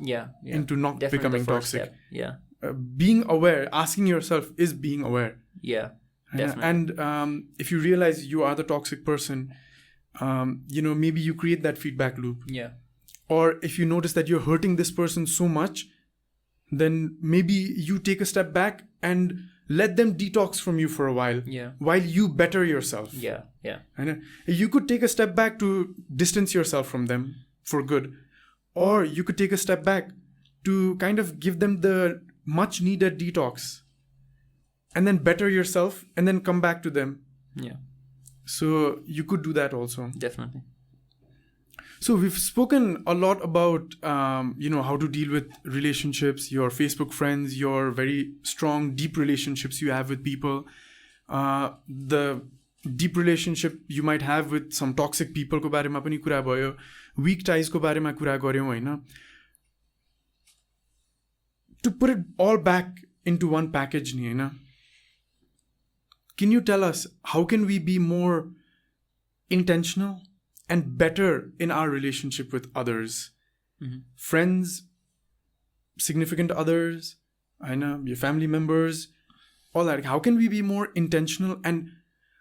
into not becoming toxic. Being aware, asking yourself is being aware. And if you realize you are the toxic person, maybe you create that feedback loop. Or if you notice that you're hurting this person so much, then maybe you take a step back and let them detox from you for a while, while you better yourself. And you could take a step back to distance yourself from them for good, or you could take a step back to kind of give them the much needed detox, and then better yourself, and then come back to them. So you could do that also. Definitely. So we've spoken a lot about, how to deal with relationships, your Facebook friends, your very strong, deep relationships you have with people, the deep relationship you might have with some toxic people को बारेमा पनि कुरा भयो, weak ties को बारेमा कुरा गर्यौं, होइन. To put it all back into one package नि, होइन, can you tell us how can we be more intentional and better in our relationship with others, friends, significant others, I know, your family members, all that. How can we be more intentional, and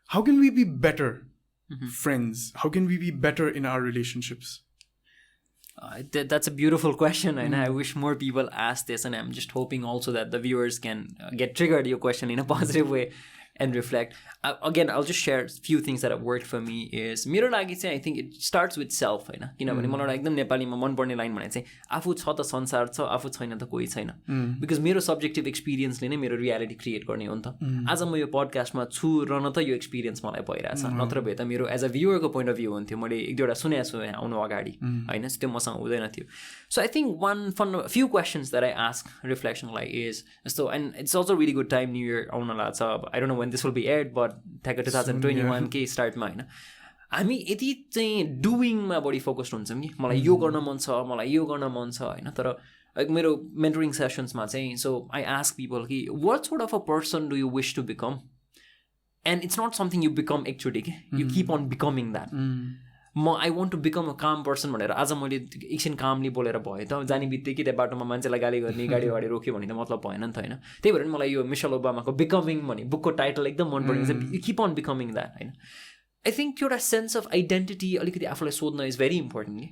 how can we be better friends? How can we be better in our relationships? That's a beautiful question, and I wish more people ask this, and I'm just hoping also that the viewers can get triggered your question in a positive way and reflect. Again, I'll just share a few things that have worked for me. Is मेरो लागि चाहिँ I think it starts with self, हैन, किनभने मलाई एकदम नेपालीमा मन पर्ने लाइन भने चाहिँ आफू छ त संसार छ, आफू छैन त कोही छैन, बिकज मेरो सब्जेक्टिभ एक्सपिरियन्सले नै मेरो रियालिटी क्रिएट गर्ने हो नि त. आज म यो पडकास्टमा छु र न त यो एक्सपिरियन्स मलाई भइरहेछ, नत्र भए त मेरो एज अ भ्युवरको पोइन्ट अफ भ्यू हुन्थ्यो, मैले एक दुईवटा सुनेको छु यहाँ आउनु अगाडि, होइन, त्यो मसँग हुँदैन थियो. So I think few questions that I ask reflection like is so, and it's also a really good time, New Year आउन लाग्छ. I don't know when this will be aired, but ठ्याक्कै 2021 के स्टार्टमा, होइन, हामी यति चाहिँ डुइङमा बढी फोकस्ड हुन्छौँ कि मलाई यो गर्न मन छ, मलाई यो गर्न मन छ, होइन. तर मेरो मेन्टरिङ सेसन्समा चाहिँ सो आई आस्क पिपल कि what sort of a person do you wish to become, and it's not something you become एकचोटि के, you keep on becoming that. म I want to become a calm person भनेर आज मैले एकछिन कामली बोलेर भयो त, जाने बित्तिकै त्यहाँ बाटोमा मान्छेलाई गाली गर्ने, गाडी अगाडि रोक्यो भने त मतलब भएन नि त, होइन. त्यही भएर मलाई यो मिसेल ओबामाको बिकमिङ भन्ने बुकको टाइटल एकदम मन पर्ने, you keep on becoming that, होइन. आई थिङ्क एउटा सेन्स अफ आइडेन्टिटी अलिकति आफूलाई सोध्न इज भेरी इम्पोर्टेन्ट कि.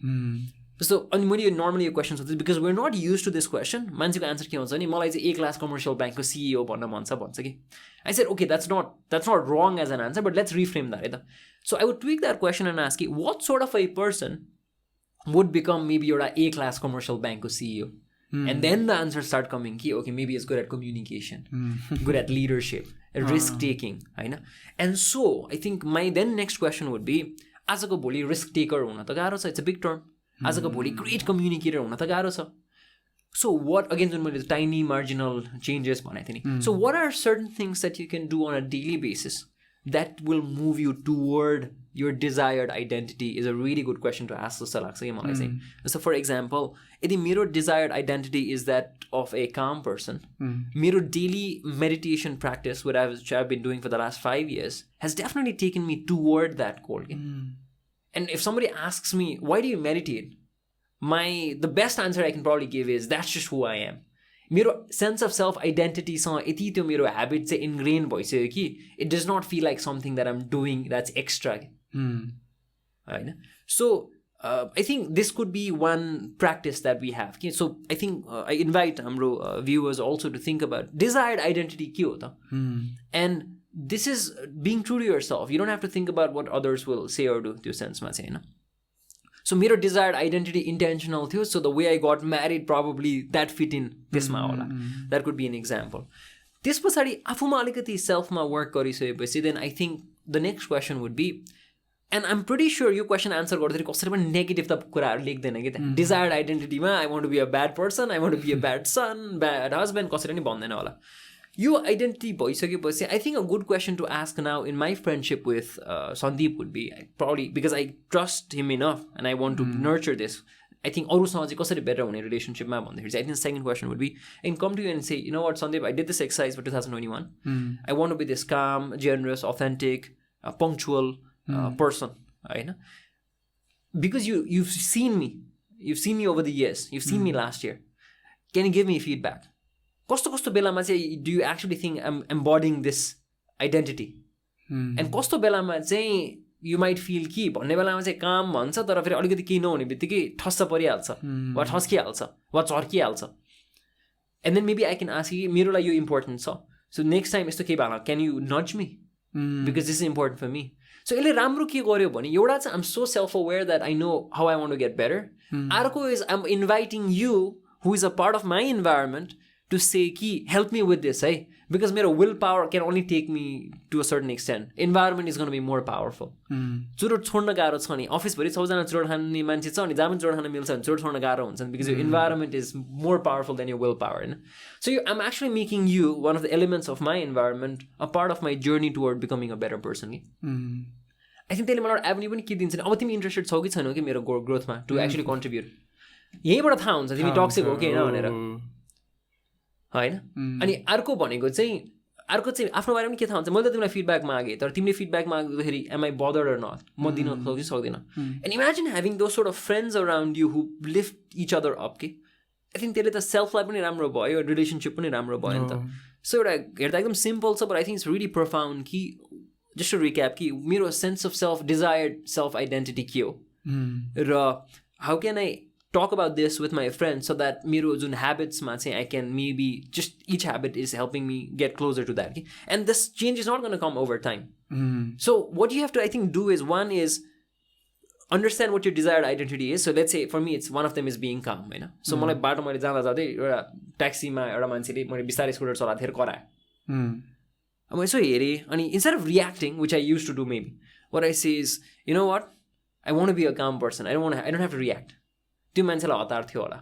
जस्तो अनि मैले यो नर्मली यो क्वेसन सोध्छु because we're not used to this question. मान्छेको एन्सर के हुन्छ नि, मलाई चाहिँ A-class कमर्सियल ब्याङ्कको CEO भन्न मन छ भन्छ कि. I said okay, that's not wrong as an answer, but let's reframe that, है त. So I would tweak that question and ask you, what sort of a person would become maybe you're a A-class commercial bank CEO? And then the answers start coming. Okay, maybe it's good at communication, good at leadership, risk-taking. And so I think my then next question would be, आजको भोलि risk-taker हुन त गाह्रो छ, it's a big term. आजको भोलि great communicator हुन त गाह्रो छ. So what, again, जुन मैले tiny marginal changes भनेको थिएँ नि. So what are certain things that you can do on a daily basis that will move you toward your desired identity is a really good question to ask. So for example, if my desired identity is that of a calm person, my daily meditation practice, what I've been doing for the last 5 years, has definitely taken me toward that goal. And if somebody asks me, why do you meditate? The best answer I can probably give is, that's just who I am. मेरो sense of self आइडेन्टिटीसँग यति त्यो मेरो habit चाहिँ ingrain भइसक्यो कि it does not feel like something that I'm doing that's extra, होइन. So I think this could be one practice that we have कि. So I think I invite हाम्रो viewers also to think about desired identity के हो त, and this is being true to yourself. You don't have to think about what others will say or do, त्यो सेन्समा चाहिँ, होइन. So मेरो desired identity intentional थियो, so the way I got married probably that fit in त्यसमा होला. That could be an example. त्यस पछाडि आफूमा अलिकति सेल्फमा वर्क गरिसकेपछि then I think the next question would be, and I'm pretty sure यो question answer गर्दाखेरि कसरी पनि नेगेटिभ त कुराहरू लेख्दैन कि त्यहाँ. डिजायर्ड आइडेन्टिटीमा I want to be a bad person, I want to be a bad son, bad husband, कसरी पनि भन्दैन होला. यो आइडेन्टिटी भइसकेपछि I think a good question to ask now in my friendship with Sandeep would be probably because I trust him enough and I want to nurture this. I think अरूसँग चाहिँ कसरी better हुने रिलेसनसिपमा भन्दाखेरि चाहिँ I think the second question would be, and come to you and say, you know what, Sandeep, I did this exercise for 2021. I want to be this calm, generous, authentic, punctual person, होइन. Because you've seen me over the years, you've seen me last year. Can you give me feedback? कस्तो बेलामा चाहिँ do you actually think I'm embodying this identity? And कस्तो बेलामा चाहिँ you might feel कि भन्ने बेलामा चाहिँ काम भन्छ तर फेरि अलिकति केही नहुने बित्तिकै ठस्स परिहाल्छ, वा ठस्किहाल्छ, वा चर्किहाल्छ. And then maybe I can ask you, मेरो लागि यो इम्पोर्टेन्ट छ, so next time यस्तो केही भएन, can you nudge me? Because this is important for me. So यसले राम्रो के गर्यो भने एउटा चाहिँ I'm so self-aware that I know how I want to get better. अर्को is I'm inviting you, who is a part of my environment, to say कि help me with this, है, because मेरो willpower can only take me to a certain extent. Environment is going to be more powerful. चुरोट छोड्न गाह्रो छ नि, अफिसभरि 100जना चुरोट खाने मान्छे छ अनि जहाँ पनि चुरोट खान मिल्छ भने चुरोट छोड्न गाह्रो हुन्छ because your environment is more powerful than your willpower, होइन. So I'm actually making you one of the elements of my environment, a part of my journey toward becoming a better person. I think त्यसले मलाई avenue पनि के दिन्छ नि, अब तिमी interested छौ कि छैनौ कि मेरो ग्रोथमा टु एक्चुली कन्ट्रिब्युट. यहीँबाट थाहा हुन्छ तिमी टक्सिक हो कि होइन भनेर, होइन. अनि अर्को भनेको चाहिँ आफ्नो बारेमा के थाहा हुन्छ, मैले त तिमीलाई फिडब्याक मागेँ तर तिमीले फिडब्याक माग्दाखेरि am I bothered or not, म दिन सक्दिनँ. And imagine having those sort of friends around you who lift each other up के. आई थिङ्क त्यसले त सेल्फलाई पनि राम्रो भयो, रिलेसनसिप पनि राम्रो भयो नि त. सो एउटा हेर्दा एकदम सिम्पल छ, but I think it's really profound कि जस्ट टु रिक्याप कि मेरो sense of self, desired self identity के हो र how can I talk about this with my friends so that मेरो जुन habitsमा चाहिँ I can maybe just each habit is helping me get closer to that. And this change is not going to come over time. So what you have to, I think, do is one is understand what your desired identity is. So let's say for me, it's one of them is being calm. You know? So मलाई बाटो मैले जाँदा जाँदै एउटा ट्याक्सीमा एउटा मान्छेले मैले बिस्तारै स्कुटर चलाएर कराए. अब यसो हेरेँ अनि instead of reacting, which I used to do maybe, what I say is, you know what? I want to be a calm person. I don't have to react. त्यो मान्छेलाई हतार थियो होला.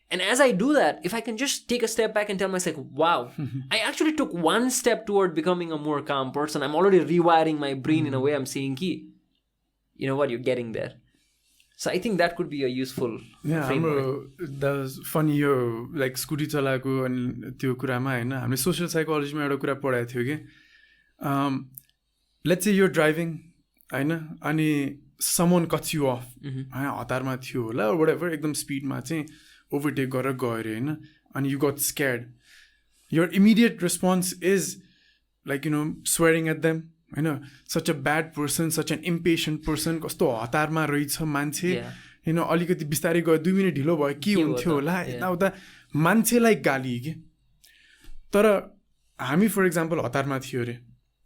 And as I do that, if I can just take a step back and tell myself, wow, I actually took one step toward becoming a more calm person. I'm already rewiring my brain in a way I'm saying, you know what, you're getting there. So I think that could be a useful framework. That was funny, like scooty चलाएको अनि त्यो कुरामा हैन हामीले social साइकोलोजीमा एउटा कुरा पढाएको थियो के let's say you're driving हैन अनि someone cuts you off हैन हतारमा थियो होला or whatever एकदम स्पिडमा चाहिँ overtake गरेर गयो रे हैन and you got scared. Your immediate response is like, you know, swearing at them. You know, such a bad person, such an impatient person. कस्तो हतारमा रहेछ मान्छे. You know, अलिकति बिस्तारै गयो 2 मिनेट ढिलो भयो के हुन्थ्यो होला यताउता मान्छेलाई गाली के. तर हामी फर एक्जाम्पल हतारमा थियो रे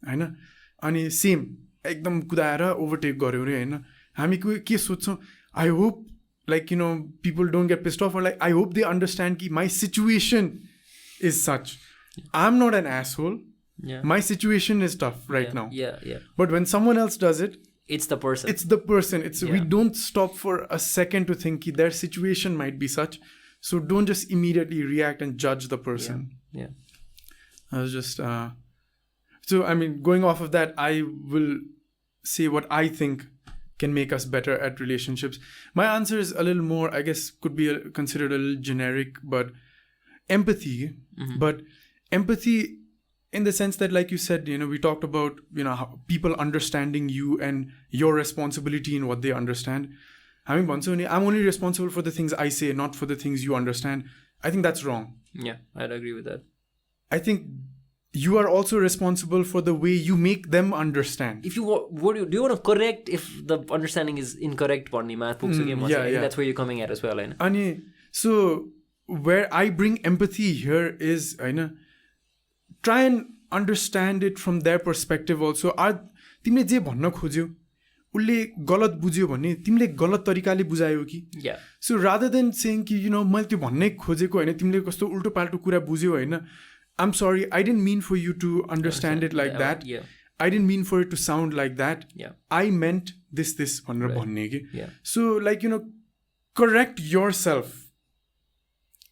हैन अनि सेम एकदम कुदाएर ओभरटेक गर्यो रे हैन हामी के सोच्छौँ I hope like, you know, people don't get pissed off or like I hope they understand कि my situation is such. I'm not an asshole. My situation is tough right now. But when someone else does it, it's the person. It's the person. We don't stop for a second to think their situation might be such. So don't just immediately react and judge the person. I was just so I mean, going off of that, I will say what I think can make us better at relationships. My answer is a little more, I guess, could be considered a little generic, but empathy. But empathy in the sense that, like you said, you know, we talked about, you know, how people understanding you and your responsibility in what they understand. I mean, I'm only responsible for the things I say, not for the things you understand. I think that's wrong. Yeah, I'd agree with that. I think you are also responsible for the way you make them understand. If you do you want to correct if the understanding is incorrect? I think that's where you're coming at as well. So where I bring empathy here is, try and understand it from their perspective also. तिमीले जे भन्न खोज्यौ उले गलत बुझ्यो भने तिमीले गलत तरिकाले बुझायौ कि. So rather than saying कि, you know, मैले त्यो भन्नै खोजेको हैन तिमीले कस्तो उल्टो पाल्टो कुरा बुझ्यौ हैन, I'm sorry, I didn't mean for you to understand it like that. I didn't mean for it to sound like that. I meant this भनेर भन्ने के. So like, you know, correct yourself.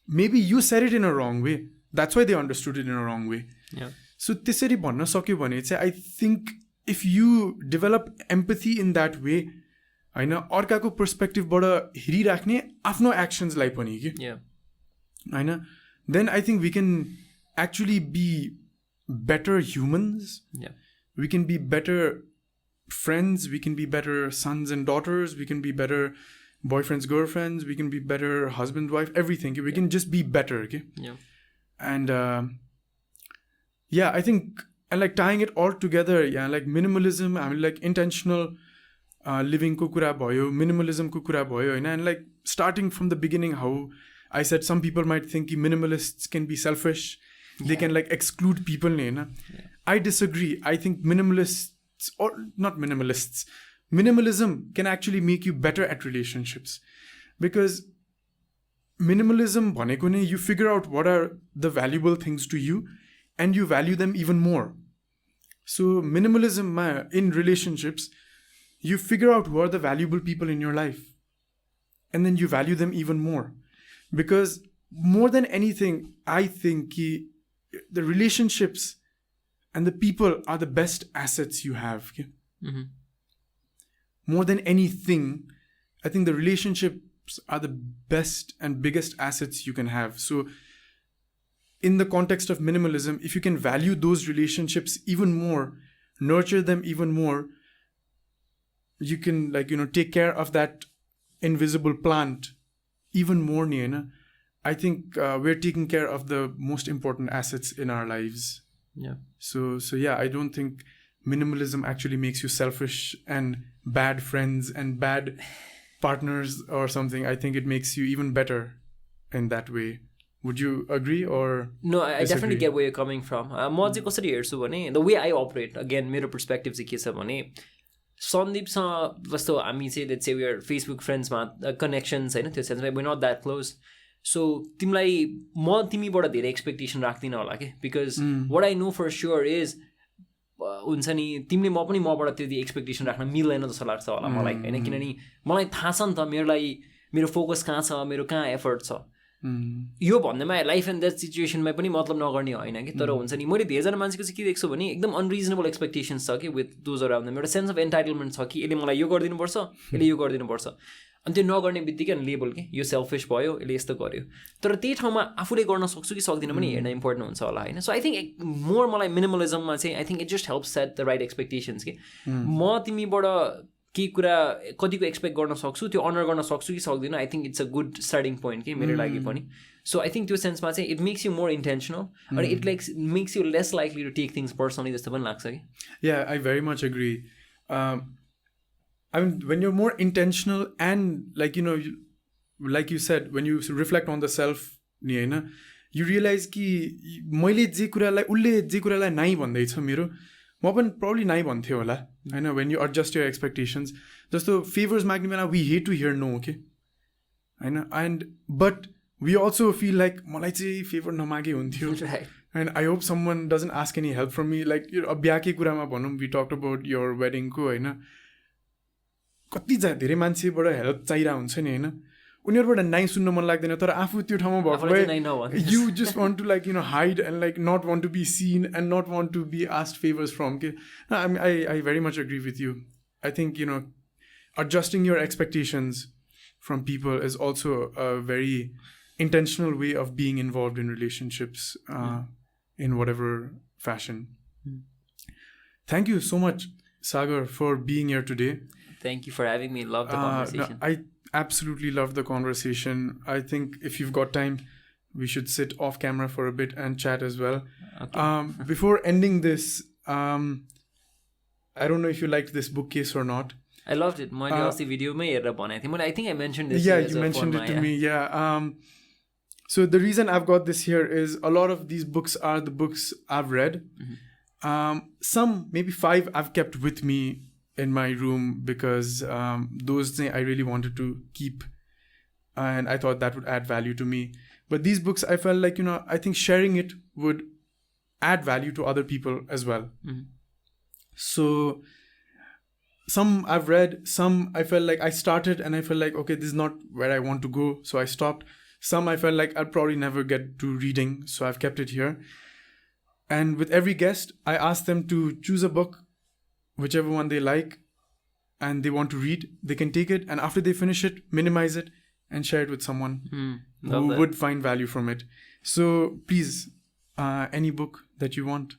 Maybe you said it in a wrong way. That's why they understood it in a wrong way. So त्यसरी भन्न सक्यो भने चाहिँ I think if you develop empathy in that way, हैन अर्काको पर्सपेक्टिभबाट हेरिराख्ने आफ्नो एक्सन्सलाई पनि के हैन, then I think we can actually be better humans. We can be better friends, we can be better sons and daughters, we can be better boyfriends, girlfriends, we can be better husband, wife, everything. We can just be better, okay? And I think, and like tying it all together, like minimalism, I mean like intentional living ko kura bhayo, minimalism ko kura bhayo, and like starting from the beginning, how I said some people might think minimalists can be selfish. They can like exclude people. I disagree. I think minimalists, or not minimalists, minimalism can actually make you better at relationships. Because minimalism, you figure out what are the valuable things to you and you value them even more. So minimalism in relationships, you figure out who are the valuable people in your life and then you value them even more. Because more than anything, I think the relationships and the people are the best assets you have. Okay? More than anything, I think the relationships are the best and biggest assets you can have. So in the context of minimalism, if you can value those relationships even more, nurture them even more, you can like, you know, take care of that invisible plant even more. I think we're taking care of the most important assets in our lives. So I don't think minimalism actually makes you selfish and bad friends and bad partners or something, I think it makes you even better in that way. Would you agree or No, I disagree? definitely get where you're coming from. म चाहिँ कसरी हेर्छु भने the way I operate, again मेरो perspective चाहिँ के छ भने सन्दीपसँग जस्तो हामी चाहिँ let's say we are Facebook friendsमा connections हैन त्यो सेन्समा we're not that close. So तिमीलाई म तिमीबाट धेरै एक्सपेक्टेसन राख्दिनँ होला के because what I know for sure is हुन्छ नि तिमीले म पनि मबाट त्यति एक्सपेक्टेसन राख्न मिल्दैन जस्तो लाग्छ होला मलाई हैन किनभने मलाई थाहा छ नि त मेरो फोकस कहाँ छ मेरो कहाँ एफर्ट छ यो भन्दैमा लाइफ एन्ड डेथ सिचुएसनमा पनि मतलब नगर्ने होइन कि तर हुन्छ नि मैले धेरैजना मान्छेको चाहिँ के देख्छु भने एकदम अनरिजनेबल एक्सपेक्टेसन्स छ कि विथ दोज अराउन्ड देम एउटा सेन्स अफ एन्टाइटलमेन्ट छ कि यसले मलाई यो गरिदिनुपर्छ यसले यो गरिदिनुपर्छ अनि त्यो नगर्ने बित्तिकै लेबल के यो सेल्फिस भयो यसले यस्तो गर्यो तर त्यही ठाउँमा आफूले गर्न सक्छु कि सक्दिनँ पनि हेर्न इम्पोर्टेन्ट हुन्छ होला होइन सो आई थिङ्क मोर मलाई मिनिमलिजममा चाहिँ I think it just help set the right expectations कि म तिमीबाट केही कुरा कतिको एक्सपेक्ट गर्न सक्छु त्यो अनर गर्न सक्छु कि सक्दिनँ I think it's a good starting point कि मेरो लागि पनि सो आई थिङ्क त्यो सेन्समा चाहिँ it makes you more intentional अनि it like makes you less likely to take things personally जस्तो पनि लाग्छ कि yeah I very much agree I mean, when you're more intentional and like you said, when you reflect on the self, you realize कि मैले जे कुरालाई उसले जे कुरालाई नाइ भन्दैछ मेरो म पनि probably नाइ भन्थ्यो होला होइन when you adjust your expectations जस्तो favors माग्ने बेला we hate to hear no okay होइन but we also feel like मलाई चाहिँ favor नमागे हुन्थ्यो and I hope someone doesn't ask any help from me like बिहाकै कुरामा भनौँ we talked about your wedding को होइन कति धेरै मान्छेबाट हेल्प चाहिरहेको हुन्छ नि होइन उनीहरूबाट नाइ सुन्न मन लाग्दैन तर आफू त्यो ठाउँमा भएको भए you just want to like hide and like not want to be seen and not want to be asked favours from के I very much agree with you I think adjusting your expectations from people is also a very intentional way of being involved in relationships in whatever fashion. Thank you so much, Sagar, for being here today. Thank you for having me. Love the conversation. No, I absolutely love the conversation. I think if you've got time, we should sit off camera for a bit and chat as well. Okay. Before ending this, I don't know if you liked this bookcase or not. I loved it. मैले अस्ति भिडियोमै हेरेर भनेको थिएँ. I think I mentioned this. Yeah, you mentioned it to me. Yeah. So the reason I've got this here is a lot of these books are the books I've read. Some, maybe 5, I've kept with me in my room because those things I really wanted to keep and I thought that would add value to me. But these books, I felt like, I think sharing it would add value to other people as well. So some I've read, some I felt like I started and I felt like, okay, this is not where I want to go. So I stopped. Some I felt like I'll probably never get to reading. So I've kept it here. And with every guest, I asked them to choose a book, whichever one they like and they want to read, they can take it and after they finish it, minimize it and share it with someone who would find value from it. So please, any book that you want.